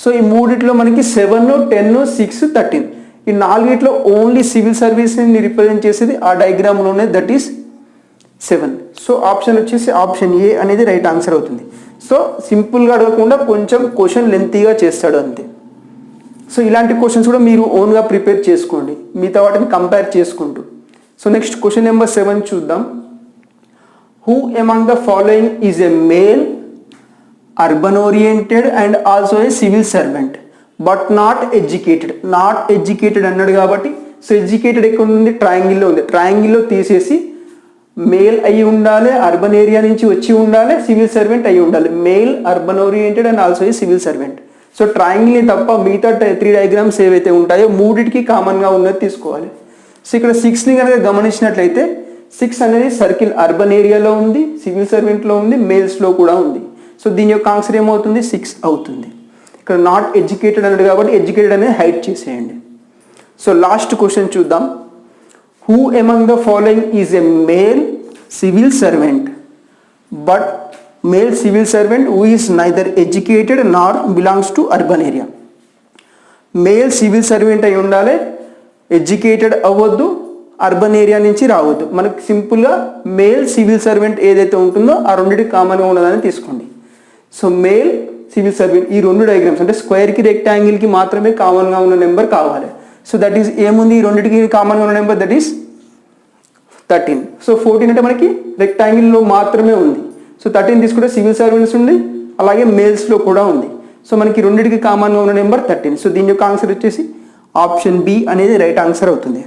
A: సో ఈ మూడిట్లో మనకి 7, 10, 6, 13 ఈ నాలుగిట్లో ఓన్లీ సివిల్ సర్వీస్ని రిప్రజెంట్ చేసేది ఆ డయాగ్రామ్లోనే, దట్ ఈస్ 7. సో ఆప్షన్ వచ్చేసి ఆప్షన్ ఏ అనేది రైట్ ఆన్సర్ అవుతుంది. సో సింపుల్గా అడగకుండా కొంచెం క్వశ్చన్ లెంతీగా చేస్తాడు అంతే. సో ఇలాంటి క్వశ్చన్స్ కూడా మీరు ఓన్గా ప్రిపేర్ చేసుకోండి మిగతా వాటిని కంపేర్ చేసుకుంటూ. సో నెక్స్ట్ క్వశ్చన్ నెంబర్ 7 చూద్దాం. Who among the following is a male urban oriented and also a civil servant but not educated. Not educated అన్నాడు కాబట్టి సో ఎడ్యుకేటెడ్ ఎక్కడ ఉంది, ట్రయాంగిల్లో ఉంది. ట్రయాంగిల్లో తీసేసి మేల్ అయి ఉండాలి, అర్బన్ ఏరియా నుంచి వచ్చి ఉండాలి, సివిల్ సర్వెంట్ అయి ఉండాలి. Male urban oriented and also a civil servant. So ట్రయాంగిల్ని తప్ప మిగతా 3 డయాగ్రామ్స్ ఏవైతే ఉంటాయో మూడిటికి కామన్గా ఉన్నది తీసుకోవాలి. సో ఇక్కడ 6ని కనుక గమనించినట్లయితే 6 అనేది సర్కిల్ అర్బన్ ఏరియాలో ఉంది, సివిల్ సర్వెంట్లో ఉంది, మేల్స్లో కూడా ఉంది. సో దీని యొక్క ఆన్సర్ ఏమవుతుంది, 6 అవుతుంది. ఇక్కడ నాట్ ఎడ్యుకేటెడ్ అన్నాడు కాబట్టి ఎడ్యుకేటెడ్ అనేది హైడ్ చేసేయండి. సో లాస్ట్ క్వశ్చన్ చూద్దాం. Who among the following is a male civil servant, but male civil servant who is neither educated nor belongs to urban area. Male civil servant అయి ఉండాలి, educated అవ్వద్దు, urban area నుంచి రావద్దు. మనకు సింపుల్గా male civil servant ఏదైతే ఉంటుందో ఆ రెండింటికి కామన్గా ఉన్నదని తీసుకోండి. సో మేల్ సివిల్ సర్వెంట్ ఈ రెండు డయాగ్రామ్స్ అంటే స్క్వేర్కి రెక్టాంగిల్కి మాత్రమే కామన్గా ఉన్న నెంబర్ కావాలి. సో దట్ ఈస్ ఏముంది, ఈ రెండింటికి కామన్గా ఉన్న నెంబర్ దట్ ఈస్ 13. సో 14 అంటే మనకి రెక్టాంగిల్లో మాత్రమే ఉంది. సో 13 తీసుకుంటే సివిల్ సర్వెంట్స్ ఉంది, అలాగే మేల్స్లో కూడా ఉంది. సో మనకి రెండింటికి కామన్గా ఉన్న నెంబర్ 13. సో దీని యొక్క ఆన్సర్ వచ్చేసి ఆప్షన్ బి అనేది రైట్ ఆన్సర్ అవుతుంది.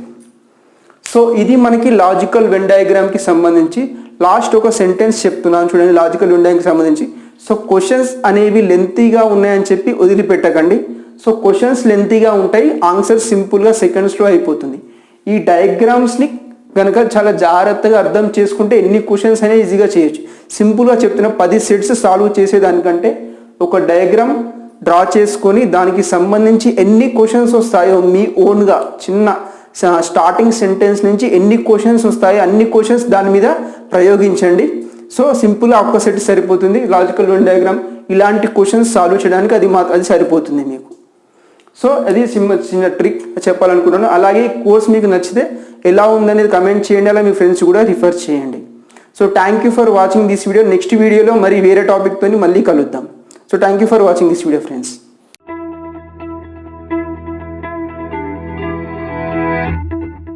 A: సో ఇది మనకి లాజికల్ వెన్ డయాగ్రామ్కి సంబంధించి లాస్ట్ ఒక సెంటెన్స్ చెప్తున్నాను చూడండి, లాజికల్ వెన్ డయాగ్రామ్కి సంబంధించి. సో క్వశ్చన్స్ అనేవి లెంతీగా ఉన్నాయని చెప్పి వదిలిపెట్టకండి. సో క్వశ్చన్స్ లెంతీగా ఉంటాయి, ఆన్సర్ సింపుల్గా సెకండ్స్లో అయిపోతుంది. ఈ డయాగ్రామ్స్ని కనుక చాలా జాగ్రత్తగా అర్థం చేసుకుంటే ఎన్ని క్వశ్చన్స్ అయినా ఈజీగా చేయొచ్చు. సింపుల్గా చెప్తున్నా 10 సెట్స్ సాల్వ్ చేసేదానికంటే ఒక డయాగ్రామ్ డ్రా చేసుకొని దానికి సంబంధించి ఎన్ని క్వశ్చన్స్ వస్తాయో మీ ఓన్గా చిన్న స్టార్టింగ్ సెంటెన్స్ నుంచి ఎన్ని క్వశ్చన్స్ వస్తాయో అన్ని క్వశ్చన్స్ దాని మీద ప్రయోగించండి. సో సింపుల్గా ఒక్క సెట్ సరిపోతుంది. లాజికల్ వెన్ డయాగ్రామ్ ఇలాంటి క్వశ్చన్స్ సాల్వ్ చేయడానికి అది సరిపోతుంది మీకు. సో అది చిన్న ట్రిక్ చెప్పాలనుకుంటున్నాను. అలాగే కోర్స్ మీకు నచ్చితే ఎలా ఉందనేది కమెంట్ చేయండి, అలా మీ ఫ్రెండ్స్ కూడా రిఫర్ చేయండి. So thank you for watching this video. Next వీడియోలో మరి వేరే టాపిక్తో మళ్ళీ కలుద్దాం. So thank you for watching this video, friends.